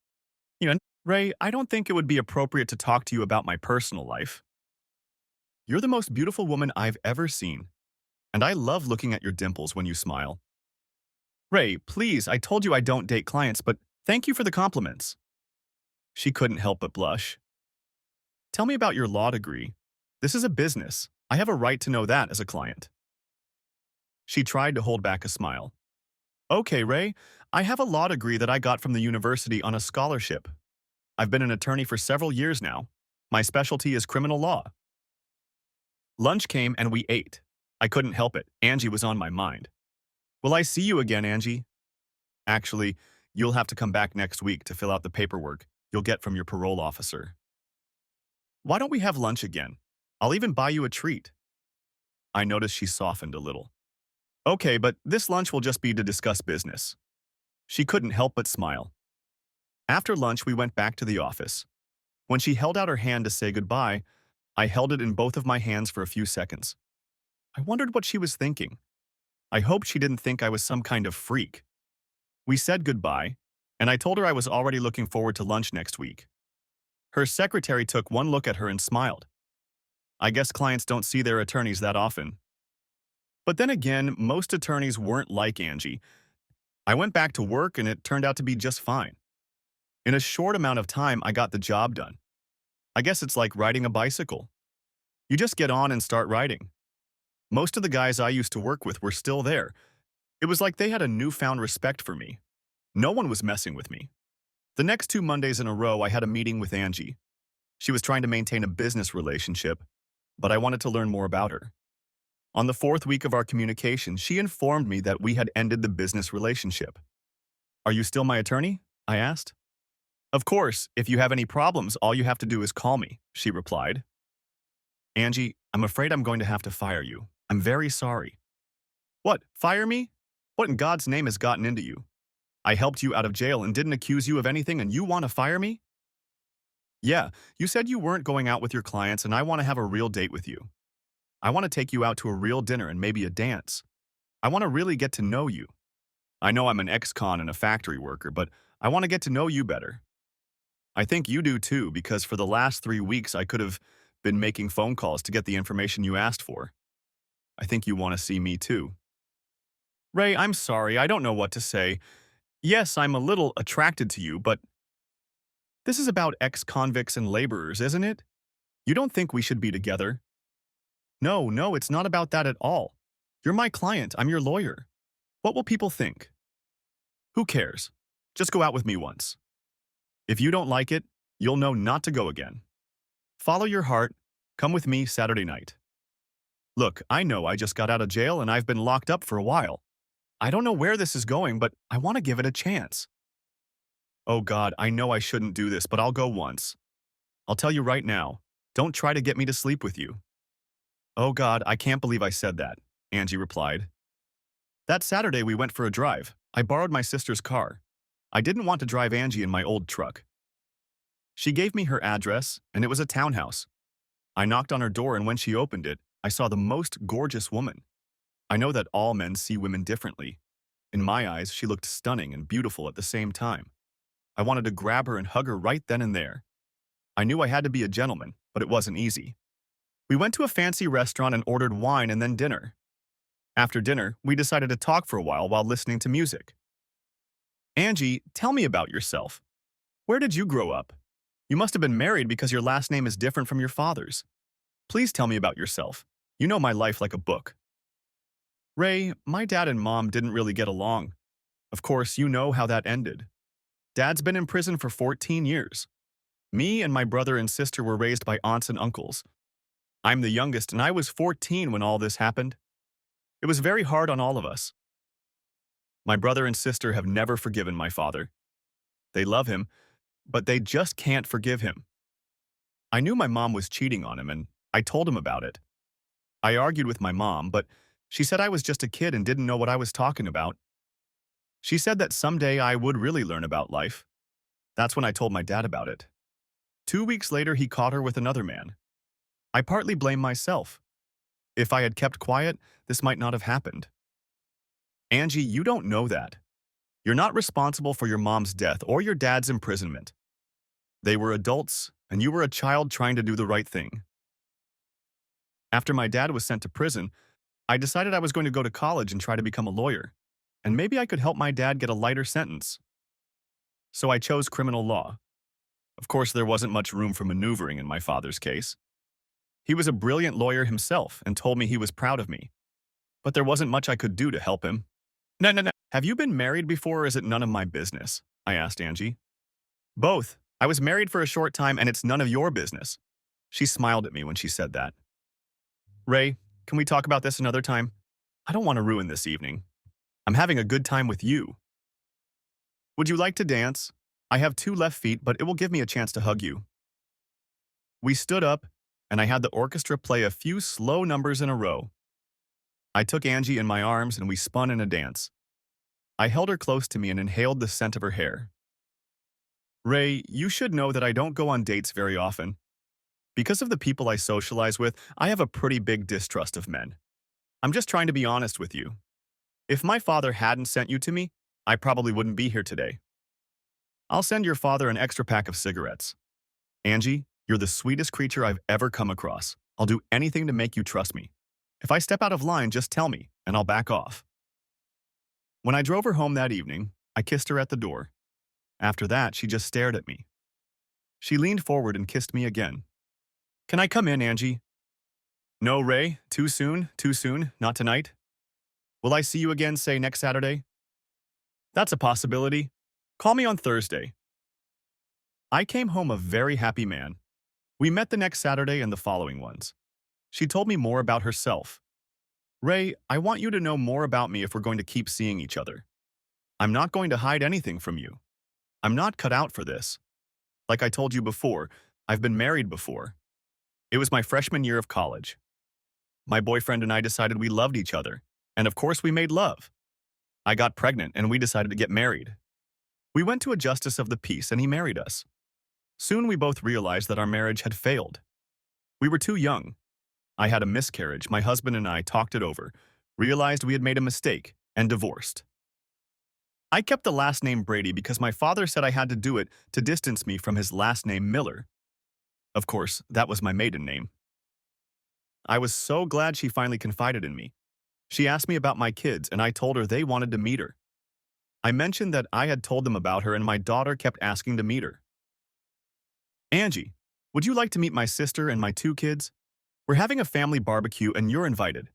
Ray, I don't think it would be appropriate to talk to you about my personal life. You're the most beautiful woman I've ever seen, and I love looking at your dimples when you smile. Ray, please, I told you I don't date clients, but thank you for the compliments. She couldn't help but blush. Tell me about your law degree. This is a business. I have a right to know that as a client. She tried to hold back a smile. Okay, Ray, I have a law degree that I got from the university on a scholarship. I've been an attorney for several years now. My specialty is criminal law. Lunch came and we ate. I couldn't help it. Angie was on my mind. Will I see you again, Angie? Actually, you'll have to come back next week to fill out the paperwork you'll get from your parole officer. Why don't we have lunch again? I'll even buy you a treat. I noticed she softened a little. Okay, but this lunch will just be to discuss business. She couldn't help but smile. After lunch, we went back to the office. When she held out her hand to say goodbye, I held it in both of my hands for a few seconds. I wondered what she was thinking. I hoped she didn't think I was some kind of freak. We said goodbye, and I told her I was already looking forward to lunch next week. Her secretary took one look at her and smiled. I guess clients don't see their attorneys that often. But then again, most attorneys weren't like Angie. I went back to work and it turned out to be just fine. In a short amount of time, I got the job done. I guess it's like riding a bicycle. You just get on and start riding. Most of the guys I used to work with were still there. It was like they had a newfound respect for me. No one was messing with me. The next 2 Mondays in a row, I had a meeting with Angie. She was trying to maintain a business relationship, but I wanted to learn more about her. On the 4th week of our communication, she informed me that we had ended the business relationship. "Are you still my attorney?" I asked. "Of course, if you have any problems, all you have to do is call me," she replied. "Angie, I'm afraid I'm going to have to fire you. I'm very sorry." "What, fire me? What in God's name has gotten into you? I helped you out of jail and didn't accuse you of anything and you want to fire me?" "Yeah, you said you weren't going out with your clients and I want to have a real date with you. I want to take you out to a real dinner and maybe a dance. I want to really get to know you. I know I'm an ex-con and a factory worker, but I want to get to know you better. I think you do too, because for the last 3 weeks I could have been making phone calls to get the information you asked for. I think you want to see me too." "Ray, I'm sorry, I don't know what to say. Yes, I'm a little attracted to you, but this is about ex-convicts and laborers, isn't it? You don't think we should be together?" "No, no, it's not about that at all. You're my client, I'm your lawyer. What will people think?" "Who cares? Just go out with me once. If you don't like it, you'll know not to go again. Follow your heart, come with me Saturday night. Look, I know I just got out of jail and I've been locked up for a while. I don't know where this is going, but I want to give it a chance. Oh God, I know I shouldn't do this, but I'll go once. I'll tell you right now, don't try to get me to sleep with you." "Oh God, I can't believe I said that," Angie replied. That Saturday we went for a drive. I borrowed my sister's car. I didn't want to drive Angie in my old truck. She gave me her address, and it was a townhouse. I knocked on her door, and when she opened it, I saw the most gorgeous woman. I know that all men see women differently. In my eyes, she looked stunning and beautiful at the same time. I wanted to grab her and hug her right then and there. I knew I had to be a gentleman, but it wasn't easy. We went to a fancy restaurant and ordered wine and then dinner. After dinner, we decided to talk for a while listening to music. "Angie, tell me about yourself. Where did you grow up? You must have been married because your last name is different from your father's. Please tell me about yourself. You know my life like a book." "Ray, my dad and mom didn't really get along. Of course, you know how that ended. Dad's been in prison for 14 years. Me and my brother and sister were raised by aunts and uncles. I'm the youngest and I was 14 when all this happened. It was very hard on all of us. My brother and sister have never forgiven my father. They love him, but they just can't forgive him. I knew my mom was cheating on him and I told him about it. I argued with my mom, but she said I was just a kid and didn't know what I was talking about. She said that someday I would really learn about life. That's when I told my dad about it. 2 weeks later, he caught her with another man. I partly blame myself. If I had kept quiet, this might not have happened. Angie, you don't know that. You're not responsible for your mom's death or your dad's imprisonment. They were adults, and you were a child trying to do the right thing. After my dad was sent to prison, I decided I was going to go to college and try to become a lawyer, and maybe I could help my dad get a lighter sentence. So I chose criminal law. Of course, there wasn't much room for maneuvering in my father's case. He was a brilliant lawyer himself and told me he was proud of me. But there wasn't much I could do to help him. No. "Have you been married before or is it none of my business?" I asked Angie. "Both. I was married for a short time and it's none of your business." She smiled at me when she said that. "Ray, can we talk about this another time? I don't want to ruin this evening. I'm having a good time with you. Would you like to dance? I have 2 left feet, but it will give me a chance to hug you." We stood up, and I had the orchestra play a few slow numbers in a row. I took Angie in my arms and we spun in a dance. I held her close to me and inhaled the scent of her hair. "Ray, you should know that I don't go on dates very often. Because of the people I socialize with, I have a pretty big distrust of men. I'm just trying to be honest with you. If my father hadn't sent you to me, I probably wouldn't be here today. I'll send your father an extra pack of cigarettes. Angie, you're the sweetest creature I've ever come across. I'll do anything to make you trust me. If I step out of line, just tell me, and I'll back off. When I drove her home that evening, I kissed her at the door. After that, she just stared at me. She leaned forward and kissed me again. Can I come in, Angie? No, Ray. Too soon? Too soon? Not tonight? Will I see you again, say, next Saturday? That's a possibility. Call me on Thursday. I came home a very happy man. We met the next Saturday and the following ones. She told me more about herself. Ray, I want you to know more about me if we're going to keep seeing each other. I'm not going to hide anything from you. I'm not cut out for this. Like I told you before, I've been married before. It was my freshman year of college. My boyfriend and I decided we loved each other, and of course we made love. I got pregnant and we decided to get married. We went to a justice of the peace and he married us. Soon we both realized that our marriage had failed. We were too young. I had a miscarriage. My husband and I talked it over, realized we had made a mistake, and divorced. I kept the last name Brady because my father said I had to do it to distance me from his last name Miller. Of course, that was my maiden name. I was so glad she finally confided in me. She asked me about my kids and I told her they wanted to meet her. I mentioned that I had told them about her and my daughter kept asking to meet her. Angie, would you like to meet my sister and my two kids? We're having a family barbecue and you're invited.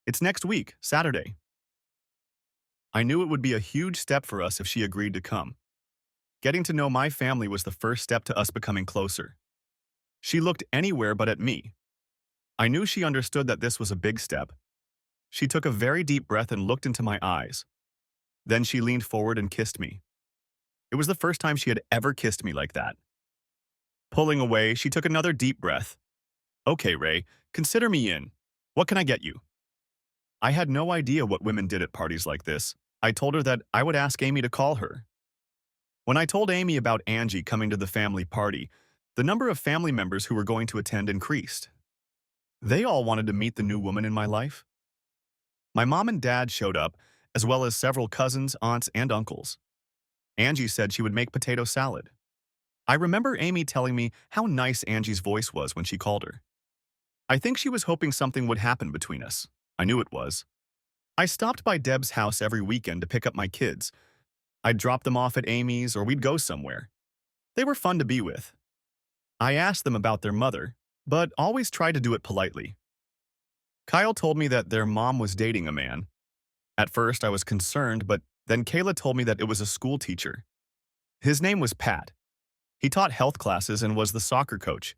It's next week, Saturday. I knew it would be a huge step for us if she agreed to come. Getting to know my family was the first step to us becoming closer. She looked anywhere but at me. I knew she understood that this was a big step. She took a very deep breath and looked into my eyes. Then she leaned forward and kissed me. It was the first time she had ever kissed me like that. Pulling away, she took another deep breath. Okay, Ray, consider me in. What can I get you? I had no idea what women did at parties like this. I told her that I would ask Amy to call her. When I told Amy about Angie coming to the family party, the number of family members who were going to attend increased. They all wanted to meet the new woman in my life. My mom and dad showed up, as well as several cousins, aunts, and uncles. Angie said she would make potato salad. I remember Amy telling me how nice Angie's voice was when she called her. I think she was hoping something would happen between us. I knew it was. I stopped by Deb's house every weekend to pick up my kids. I'd drop them off at Amy's or we'd go somewhere. They were fun to be with. I asked them about their mother, but always tried to do it politely. Kyle told me that their mom was dating a man. At first, I was concerned, but then Kayla told me that it was a school teacher. His name was Pat. He taught health classes and was the soccer coach.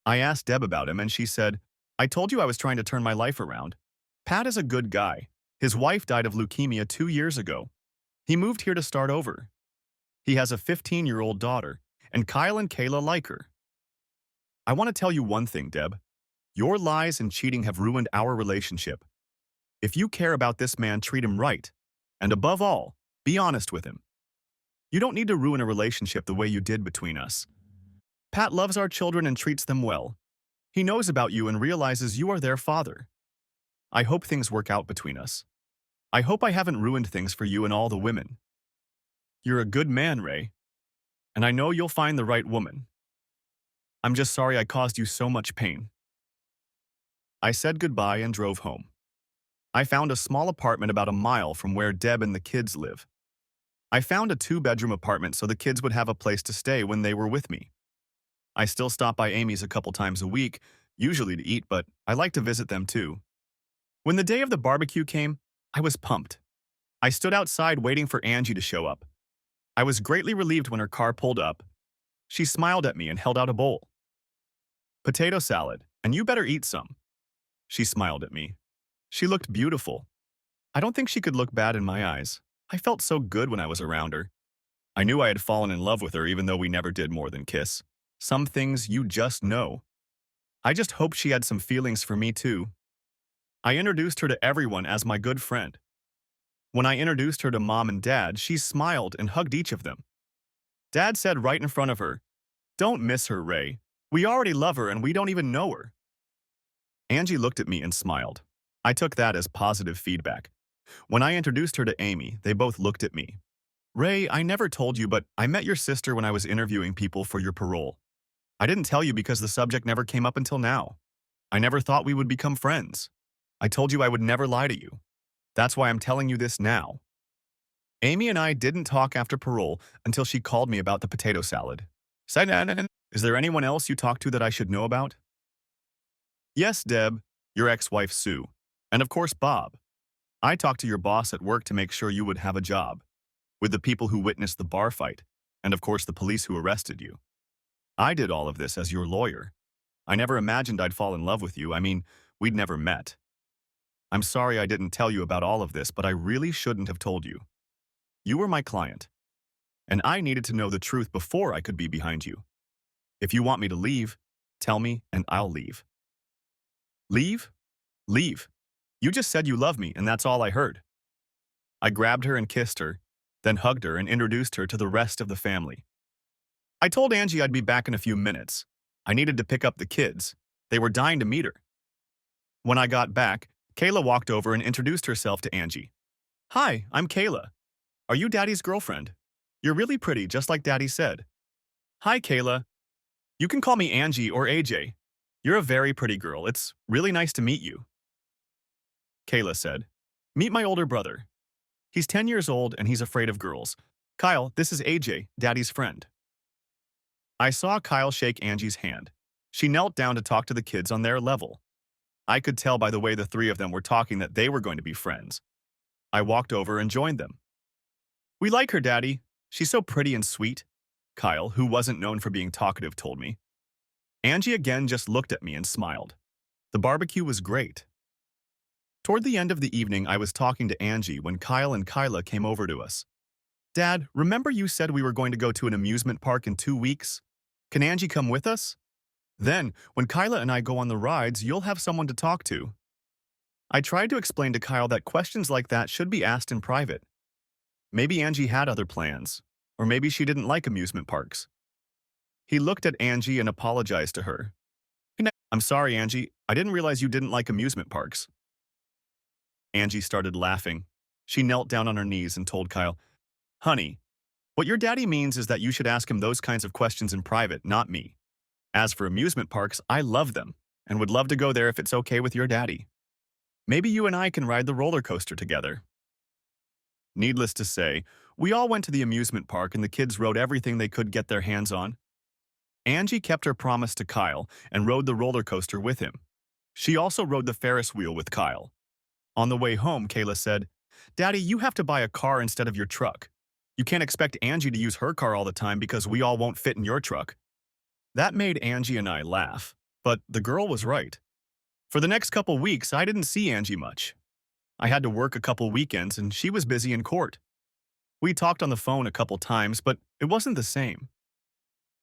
I asked Deb about him, and she said, I told you I was trying to turn my life around. Pat is a good guy. His wife died of leukemia 2 years ago. He moved here to start over. He has a 15-year-old daughter, and Kyle and Kayla like her. I want to tell you one thing, Deb. Your lies and cheating have ruined our relationship. If you care about this man, treat him right. And above all, be honest with him. You don't need to ruin a relationship the way you did between us. Pat loves our children and treats them well. He knows about you and realizes you are their father. I hope things work out between us. I hope I haven't ruined things for you and all the women. You're a good man, Ray. And I know you'll find the right woman. I'm just sorry I caused you so much pain. I said goodbye and drove home. I found a small apartment about a mile from where Deb and the kids live. I found a 2-bedroom apartment so the kids would have a place to stay when they were with me. I still stop by Amy's a couple times a week, usually to eat, but I like to visit them too. When the day of the barbecue came, I was pumped. I stood outside waiting for Angie to show up. I was greatly relieved when her car pulled up. She smiled at me and held out a bowl. Potato salad, and you better eat some. She smiled at me. She looked beautiful. I don't think she could look bad in my eyes. I felt so good when I was around her. I knew I had fallen in love with her even though we never did more than kiss. Some things you just know. I just hoped she had some feelings for me too. I introduced her to everyone as my good friend. When I introduced her to Mom and Dad, she smiled and hugged each of them. Dad said right in front of her, "Don't miss her, Ray. We already love her and we don't even know her. Angie looked at me and smiled. I took that as positive feedback. When I introduced her to Amy, they both looked at me. Ray, I never told you, but I met your sister when I was interviewing people for your parole. I didn't tell you because the subject never came up until now. I never thought we would become friends. I told you I would never lie to you. That's why I'm telling you this now. Amy and I didn't talk after parole until she called me about the potato salad. Is there anyone else you talked to that I should know about? Yes, Deb, your ex-wife Sue, and of course Bob. I talked to your boss at work to make sure you would have a job, with the people who witnessed the bar fight, and of course the police who arrested you. I did all of this as your lawyer. I never imagined I'd fall in love with you. I mean, we'd never met. I'm sorry I didn't tell you about all of this, but I really shouldn't have told you. You were my client, and I needed to know the truth before I could be behind you. If you want me to leave, tell me and I'll leave. Leave? Leave. You just said you love me, and that's all I heard. I grabbed her and kissed her, then hugged her and introduced her to the rest of the family. I told Angie I'd be back in a few minutes. I needed to pick up the kids. They were dying to meet her. When I got back, Kayla walked over and introduced herself to Angie. Hi, I'm Kayla. Are you Daddy's girlfriend? You're really pretty, just like Daddy said. Hi, Kayla. You can call me Angie or AJ. You're a very pretty girl. It's really nice to meet you. Kayla said, Meet my older brother. He's 10 years old and he's afraid of girls. Kyle, this is AJ, Daddy's friend. I saw Kyle shake Angie's hand. She knelt down to talk to the kids on their level. I could tell by the way the three of them were talking that they were going to be friends. I walked over and joined them. We like her, Daddy. She's so pretty and sweet, Kyle, who wasn't known for being talkative, told me. Angie again just looked at me and smiled. The barbecue was great. Toward the end of the evening, I was talking to Angie when Kyle and Kyla came over to us. Dad, remember you said we were going to go to an amusement park in 2 weeks? Can Angie come with us? Then, when Kyla and I go on the rides, you'll have someone to talk to. I tried to explain to Kyle that questions like that should be asked in private. Maybe Angie had other plans, or maybe she didn't like amusement parks. He looked at Angie and apologized to her. I'm sorry, Angie. I didn't realize you didn't like amusement parks. Angie started laughing. She knelt down on her knees and told Kyle, Honey, what your daddy means is that you should ask him those kinds of questions in private, not me. As for amusement parks, I love them and would love to go there if it's okay with your daddy. Maybe you and I can ride the roller coaster together. Needless to say, we all went to the amusement park and the kids rode everything they could get their hands on. Angie kept her promise to Kyle and rode the roller coaster with him. She also rode the Ferris wheel with Kyle. On the way home, Kayla said, Daddy, you have to buy a car instead of your truck. You can't expect Angie to use her car all the time because we all won't fit in your truck. That made Angie and I laugh, but the girl was right. For the next couple weeks, I didn't see Angie much. I had to work a couple weekends and she was busy in court. We talked on the phone a couple times, but it wasn't the same.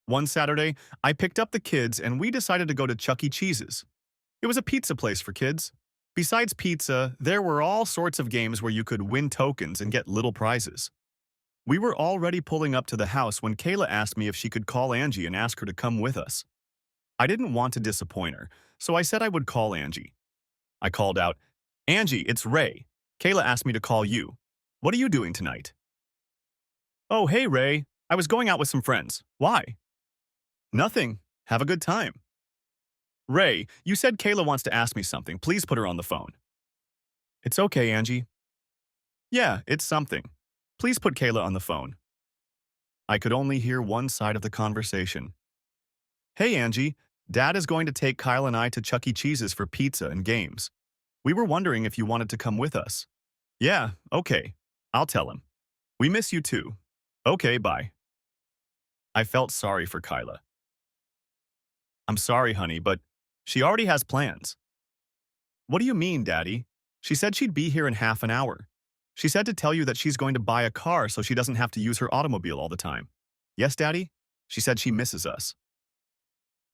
One Saturday, I picked up the kids and we decided to go to Chuck E. Cheese's. It was a pizza place for kids. Besides pizza, there were all sorts of games where you could win tokens and get little prizes. We were already pulling up to the house when Kayla asked me if she could call Angie and ask her to come with us. I didn't want to disappoint her, so I said I would call Angie. I called out, Angie, it's Ray. Kayla asked me to call you. What are you doing tonight? Oh, hey, Ray. I was going out with some friends. Why? Nothing. Have a good time. Ray, you said Kayla wants to ask me something. Please put her on the phone. It's okay, Angie. Yeah, it's something. Please put Kayla on the phone. I could only hear one side of the conversation. Hey, Angie. Dad is going to take Kyle and I to Chuck E. Cheese's for pizza and games. We were wondering if you wanted to come with us. Yeah, okay. I'll tell him. We miss you too. Okay, bye. I felt sorry for Kyla. I'm sorry, honey, but she already has plans. What do you mean, Daddy? She said she'd be here in half an hour. She said to tell you that she's going to buy a car so she doesn't have to use her automobile all the time. Yes, Daddy? She said she misses us.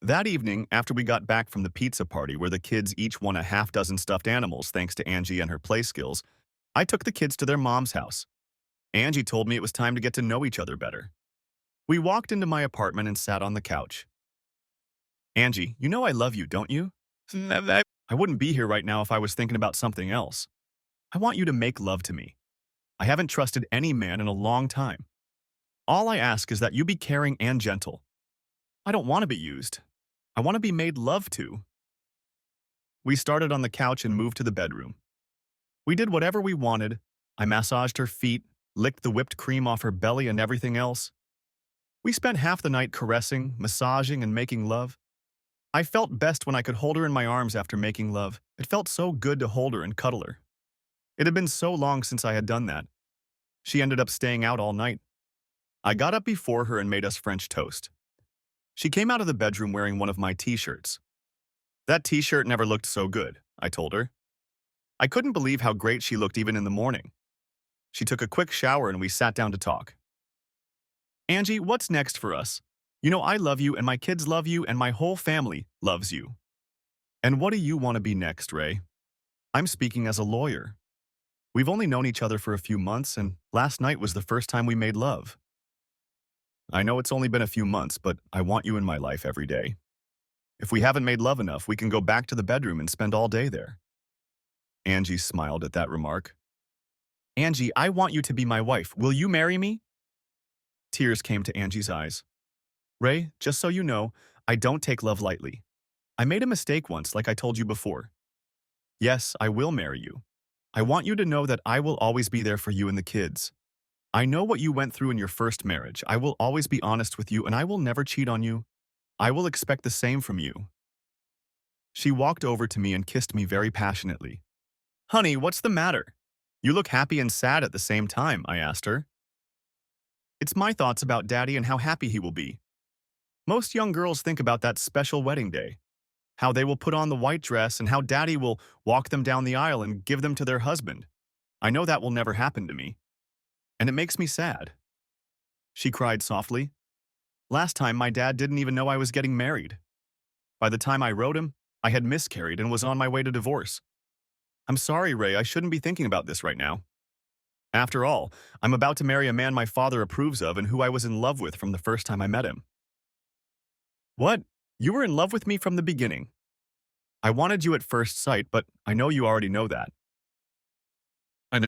That evening, after we got back from the pizza party where the kids each won a half-dozen stuffed animals thanks to Angie and her play skills, I took the kids to their mom's house. Angie told me it was time to get to know each other better. We walked into my apartment and sat on the couch. Angie, you know I love you, don't you? I wouldn't be here right now if I was thinking about something else. I want you to make love to me. I haven't trusted any man in a long time. All I ask is that you be caring and gentle. I don't want to be used. I want to be made love to. We started on the couch and moved to the bedroom. We did whatever we wanted. I massaged her feet, licked the whipped cream off her belly and everything else. We spent half the night caressing, massaging, and making love. I felt best when I could hold her in my arms after making love. It felt so good to hold her and cuddle her. It had been so long since I had done that. She ended up staying out all night. I got up before her and made us French toast. She came out of the bedroom wearing one of my t-shirts. That t-shirt never looked so good, I told her. I couldn't believe how great she looked even in the morning. She took a quick shower and we sat down to talk. Angie, what's next for us? You know I love you and my kids love you and my whole family loves you. And what do you want to be next, Ray? I'm speaking as a lawyer. We've only known each other for a few months and last night was the first time we made love. I know it's only been a few months, but I want you in my life every day. If we haven't made love enough, we can go back to the bedroom and spend all day there. Angie smiled at that remark. Angie, I want you to be my wife. Will you marry me? Tears came to Angie's eyes. Ray, just so you know, I don't take love lightly. I made a mistake once, like I told you before. Yes, I will marry you. I want you to know that I will always be there for you and the kids. I know what you went through in your first marriage. I will always be honest with you and I will never cheat on you. I will expect the same from you. She walked over to me and kissed me very passionately. Honey, what's the matter? You look happy and sad at the same time, I asked her. It's my thoughts about Daddy and how happy he will be. Most young girls think about that special wedding day, how they will put on the white dress and how Daddy will walk them down the aisle and give them to their husband. I know that will never happen to me, and it makes me sad. She cried softly. Last time, my dad didn't even know I was getting married. By the time I wrote him, I had miscarried and was on my way to divorce. I'm sorry, Ray, I shouldn't be thinking about this right now. After all, I'm about to marry a man my father approves of and who I was in love with from the first time I met him. What? You were in love with me from the beginning. I wanted you at first sight, but I know you already know that.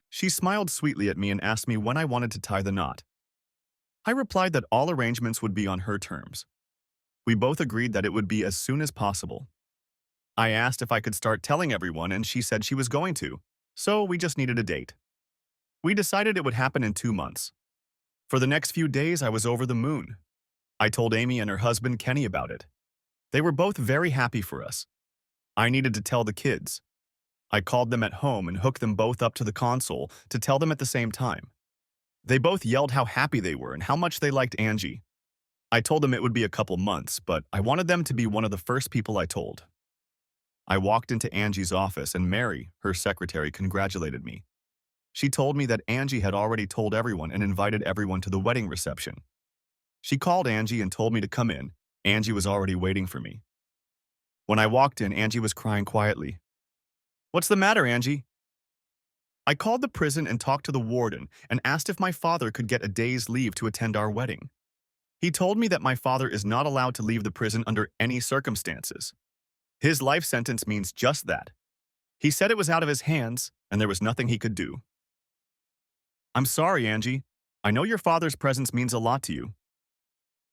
She smiled sweetly at me and asked me when I wanted to tie the knot. I replied that all arrangements would be on her terms. We both agreed that it would be as soon as possible. I asked if I could start telling everyone and she said she was going to, so we just needed a date. We decided it would happen in 2 months. For the next few days, I was over the moon. I told Amy and her husband Kenny about it. They were both very happy for us. I needed to tell the kids. I called them at home and hooked them both up to the console to tell them at the same time. They both yelled how happy they were and how much they liked Angie. I told them it would be a couple months, but I wanted them to be one of the first people I told. I walked into Angie's office and Mary, her secretary, congratulated me. She told me that Angie had already told everyone and invited everyone to the wedding reception. She called Angie and told me to come in. Angie was already waiting for me. When I walked in, Angie was crying quietly. What's the matter, Angie? I called the prison and talked to the warden and asked if my father could get a day's leave to attend our wedding. He told me that my father is not allowed to leave the prison under any circumstances. His life sentence means just that. He said it was out of his hands and there was nothing he could do. I'm sorry, Angie. I know your father's presence means a lot to you.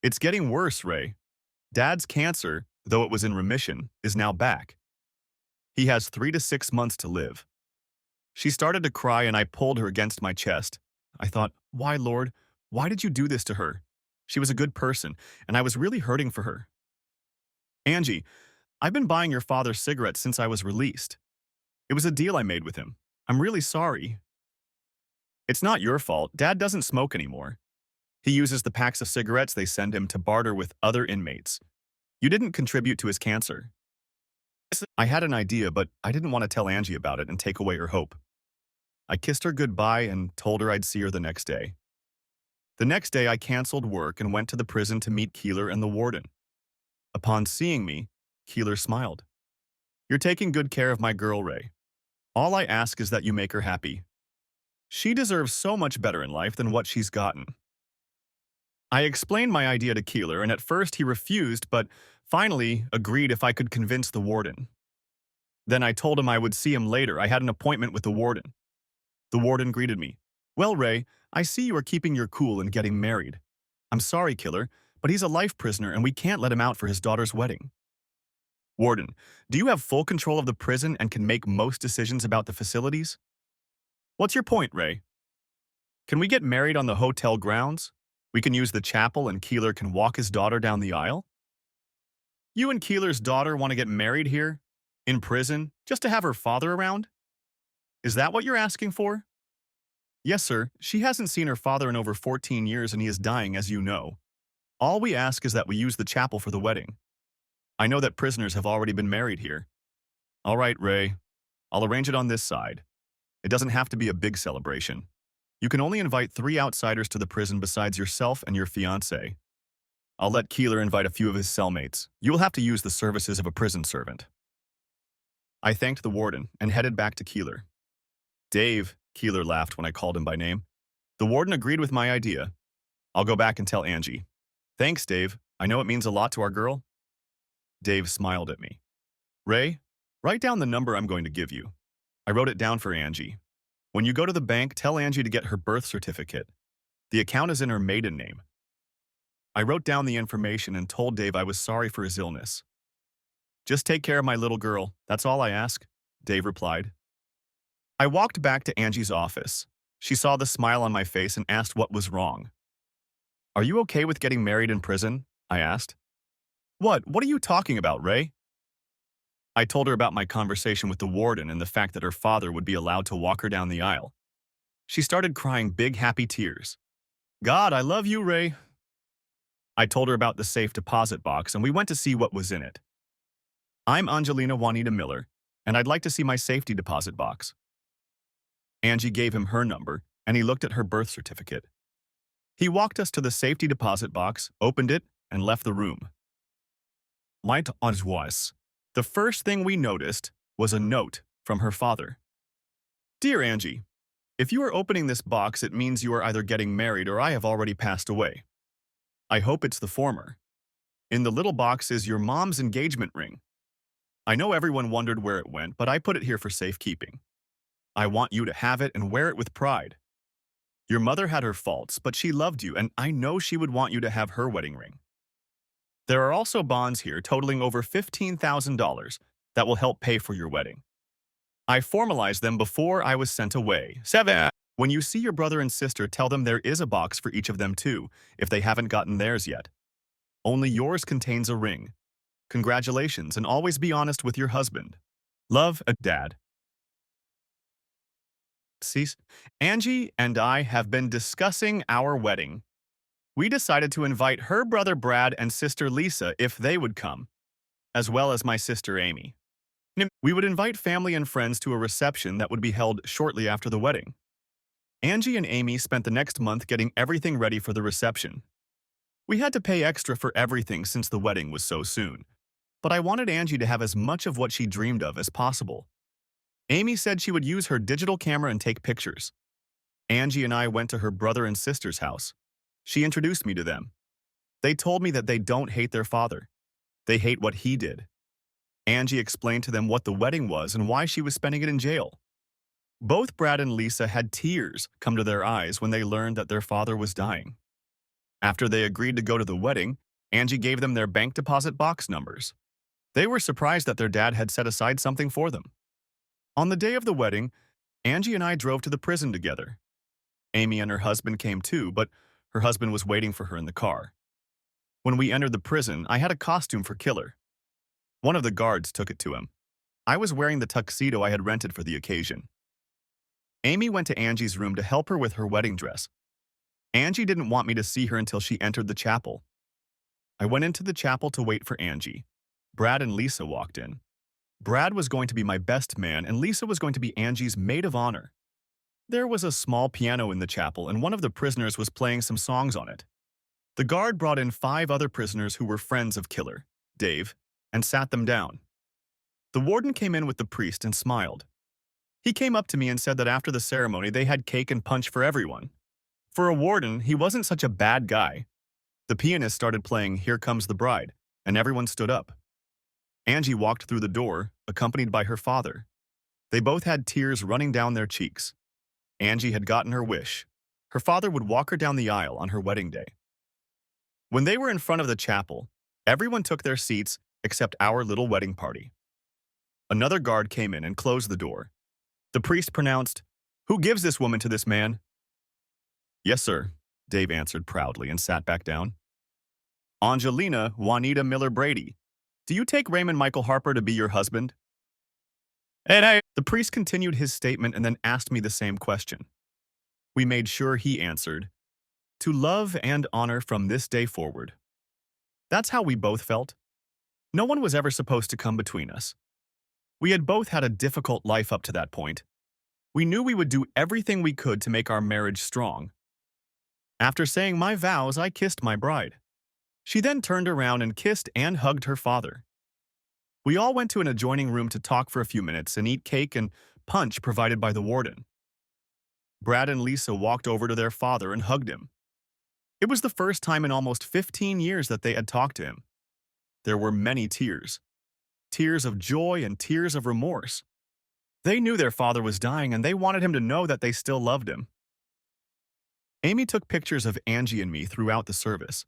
It's getting worse, Ray. Dad's cancer, though it was in remission, is now back. He has 3 to 6 months to live. She started to cry and I pulled her against my chest. I thought, why, Lord? Why did you do this to her? She was a good person, and I was really hurting for her. Angie, I've been buying your father cigarettes since I was released. It was a deal I made with him. I'm really sorry. It's not your fault. Dad doesn't smoke anymore. He uses the packs of cigarettes they send him to barter with other inmates. You didn't contribute to his cancer. I had an idea, but I didn't want to tell Angie about it and take away her hope. I kissed her goodbye and told her I'd see her the next day. The next day, I canceled work and went to the prison to meet Keeler and the warden. Upon seeing me, Keeler smiled. You're taking good care of my girl, Ray. All I ask is that you make her happy. She deserves so much better in life than what she's gotten. I explained my idea to Keeler, and at first he refused, but Finally, agreed if I could convince the warden. Then I told him I would see him later. I had an appointment with the warden. The warden greeted me. Well, Ray, I see you are keeping your cool and getting married. I'm sorry, killer, but he's a life prisoner and we can't let him out for his daughter's wedding. Warden, do you have full control of the prison and can make most decisions about the facilities? What's your point, Ray? Can we get married on the hotel grounds? We can use the chapel and Keeler can walk his daughter down the aisle? You and Keeler's daughter want to get married here? In prison? Just to have her father around? Is that what you're asking for? Yes, sir. She hasn't seen her father in over 14 years and he is dying, as you know. All we ask is that we use the chapel for the wedding. I know that prisoners have already been married here. All right, Ray. I'll arrange it on this side. It doesn't have to be a big celebration. You can only invite 3 outsiders to the prison besides yourself and your fiancé. I'll let Keeler invite a few of his cellmates. You will have to use the services of a prison servant. I thanked the warden and headed back to Keeler. Dave, Keeler laughed when I called him by name. The warden agreed with my idea. I'll go back and tell Angie. Thanks, Dave. I know it means a lot to our girl. Dave smiled at me. Ray, write down the number I'm going to give you. I wrote it down for Angie. When you go to the bank, tell Angie to get her birth certificate. The account is in her maiden name. I wrote down the information and told Dave I was sorry for his illness. Just take care of my little girl. That's all I ask, Dave replied. I walked back to Angie's office. She saw the smile on my face and asked what was wrong. Are you okay with getting married in prison? I asked. What are you talking about, Ray? I told her about my conversation with the warden and the fact that her father would be allowed to walk her down the aisle. She started crying big happy tears. God, I love you, Ray. I told her about the safe deposit box and we went to see what was in it. I'm Angelina Juanita Miller, and I'd like to see my safety deposit box. Angie gave him her number, and he looked at her birth certificate. He walked us to the safety deposit box, opened it, and left the room. Light on was. The first thing we noticed was a note from her father. Dear Angie, if you are opening this box, it means you are either getting married or I have already passed away. I hope it's the former. In the little box is your mom's engagement ring. I know everyone wondered where it went, but I put it here for safekeeping. I want you to have it and wear it with pride. Your mother had her faults, but she loved you, and I know she would want you to have her wedding ring. There are also bonds here totaling over $15,000 that will help pay for your wedding. I formalized them before I was sent away. 7. When you see your brother and sister, tell them there is a box for each of them too, if they haven't gotten theirs yet. Only yours contains a ring. Congratulations, and always be honest with your husband. Love, a Dad. Cease. Angie and I have been discussing our wedding. We decided to invite her brother Brad and sister Lisa if they would come, as well as my sister Amy. We would invite family and friends to a reception that would be held shortly after the wedding. Angie and Amy spent the next month getting everything ready for the reception. We had to pay extra for everything since the wedding was so soon, but I wanted Angie to have as much of what she dreamed of as possible. Amy said she would use her digital camera and take pictures. Angie and I went to her brother and sister's house. She introduced me to them. They told me that they don't hate their father. They hate what he did. Angie explained to them what the wedding was and why she was spending it in jail. Both Brad and Lisa had tears come to their eyes when they learned that their father was dying. After they agreed to go to the wedding, Angie gave them their bank deposit box numbers. They were surprised that their dad had set aside something for them. On the day of the wedding, Angie and I drove to the prison together. Amy and her husband came too, but her husband was waiting for her in the car. When we entered the prison, I had a costume for Killer. One of the guards took it to him. I was wearing the tuxedo I had rented for the occasion. Amy went to Angie's room to help her with her wedding dress. Angie didn't want me to see her until she entered the chapel. I went into the chapel to wait for Angie. Brad and Lisa walked in. Brad was going to be my best man, and Lisa was going to be Angie's maid of honor. There was a small piano in the chapel, and one of the prisoners was playing some songs on it. The guard brought in 5 other prisoners who were friends of Killer, Dave, and sat them down. The warden came in with the priest and smiled. He came up to me and said that after the ceremony they had cake and punch for everyone. For a warden, he wasn't such a bad guy. The pianist started playing Here Comes the Bride. and everyone stood up. Angie walked through the door, accompanied by her father. They both had tears running down their cheeks. Angie had gotten her wish. Her father would walk her down the aisle on her wedding day. When they were in front of the chapel, everyone took their seats except our little wedding party. Another guard came in and closed the door. The priest pronounced, "Who gives this woman to this man?" "Yes, sir," Dave answered proudly and sat back down. "Angelina Juanita Miller Brady, do you take Raymond Michael Harper to be your husband?" The priest continued his statement and then asked me the same question. We made sure he answered, "To love and honor from this day forward." That's how we both felt. No one was ever supposed to come between us. We had both had a difficult life up to that point. We knew we would do everything we could to make our marriage strong. After saying my vows, I kissed my bride. She then turned around and kissed and hugged her father. We all went to an adjoining room to talk for a few minutes and eat cake and punch provided by the warden. Brad and Lisa walked over to their father and hugged him. It was the first time in almost 15 years that they had talked to him. There were many tears. Tears of joy and tears of remorse. They knew their father was dying and they wanted him to know that they still loved him. Amy took pictures of Angie and me throughout the service.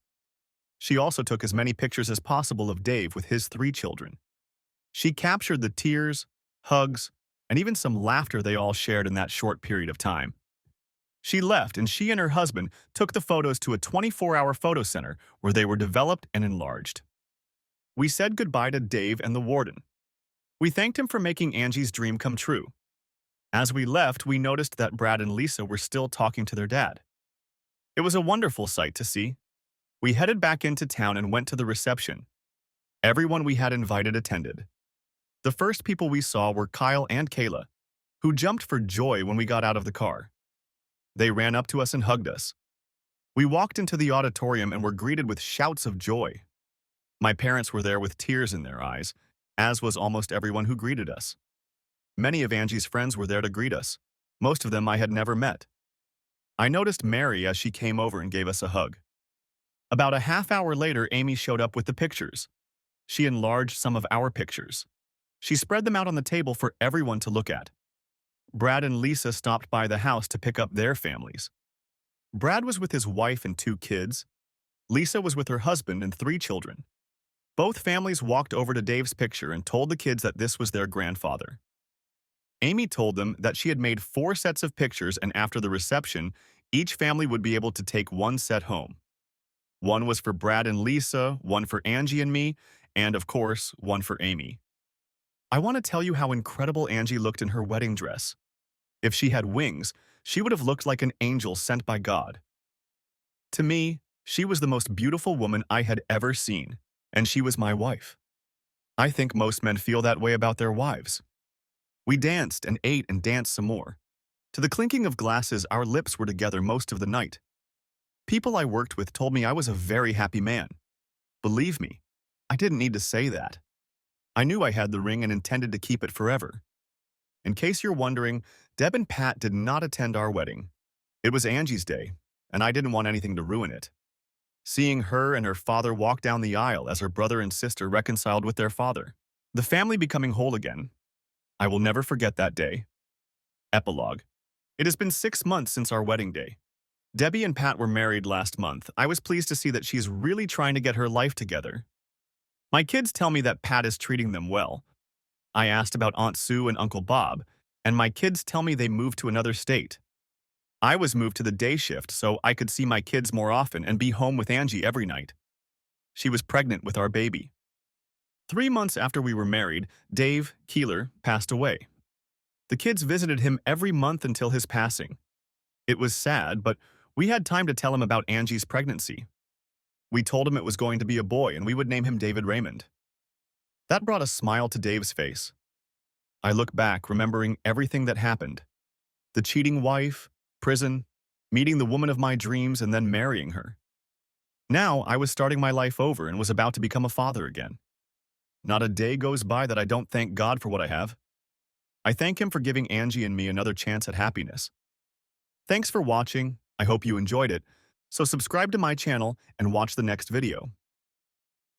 She also took as many pictures as possible of Dave with his 3 children. She captured the tears, hugs, and even some laughter they all shared in that short period of time. She left and she and her husband took the photos to a 24-hour photo center where they were developed and enlarged. We said goodbye to Dave and the warden. We thanked him for making Angie's dream come true. As we left, we noticed that Brad and Lisa were still talking to their dad. It was a wonderful sight to see. We headed back into town and went to the reception. Everyone we had invited attended. The first people we saw were Kyle and Kayla, who jumped for joy when we got out of the car. They ran up to us and hugged us. We walked into the auditorium and were greeted with shouts of joy. My parents were there with tears in their eyes, as was almost everyone who greeted us. Many of Angie's friends were there to greet us. Most of them I had never met. I noticed Mary as she came over and gave us a hug. About a half hour later, Amy showed up with the pictures. She enlarged some of our pictures. She spread them out on the table for everyone to look at. Brad and Lisa stopped by the house to pick up their families. Brad was with his wife and 2 kids. Lisa was with her husband and 3 children. Both families walked over to Dave's picture and told the kids that this was their grandfather. Amy told them that she had made 4 sets of pictures, and after the reception, each family would be able to take 1 set home. One was for Brad and Lisa, one for Angie and me, and of course, one for Amy. I want to tell you how incredible Angie looked in her wedding dress. If she had wings, she would have looked like an angel sent by God. To me, she was the most beautiful woman I had ever seen, and she was my wife. I think most men feel that way about their wives. We danced and ate and danced some more. To the clinking of glasses, our lips were together most of the night. People I worked with told me I was a very happy man. Believe me, I didn't need to say that. I knew I had the ring and intended to keep it forever. In case you're wondering, Deb and Pat did not attend our wedding. It was Angie's day, and I didn't want anything to ruin it. Seeing her and her father walk down the aisle as her brother and sister reconciled with their father, the family becoming whole again, I will never forget that day. Epilogue. It has been 6 months since our wedding day. Debbie and Pat were married last month. I was pleased to see that she's really trying to get her life together. My kids tell me that Pat is treating them well. I asked about Aunt Sue and Uncle Bob, and my kids tell me they moved to another state. I was moved to the day shift so I could see my kids more often and be home with Angie every night. She was pregnant with our baby. 3 months after we were married, Dave Keeler passed away. The kids visited him every month until his passing. It was sad, but we had time to tell him about Angie's pregnancy. We told him it was going to be a boy and we would name him David Raymond. That brought a smile to Dave's face. I look back, remembering everything that happened. The cheating wife, prison, meeting the woman of my dreams, and then marrying her. Now I was starting my life over and was about to become a father again. Not a day goes by that I don't thank God for what I have. I thank Him for giving Angie and me another chance at happiness. Thanks for watching. I hope you enjoyed it. So subscribe to my channel and watch the next video.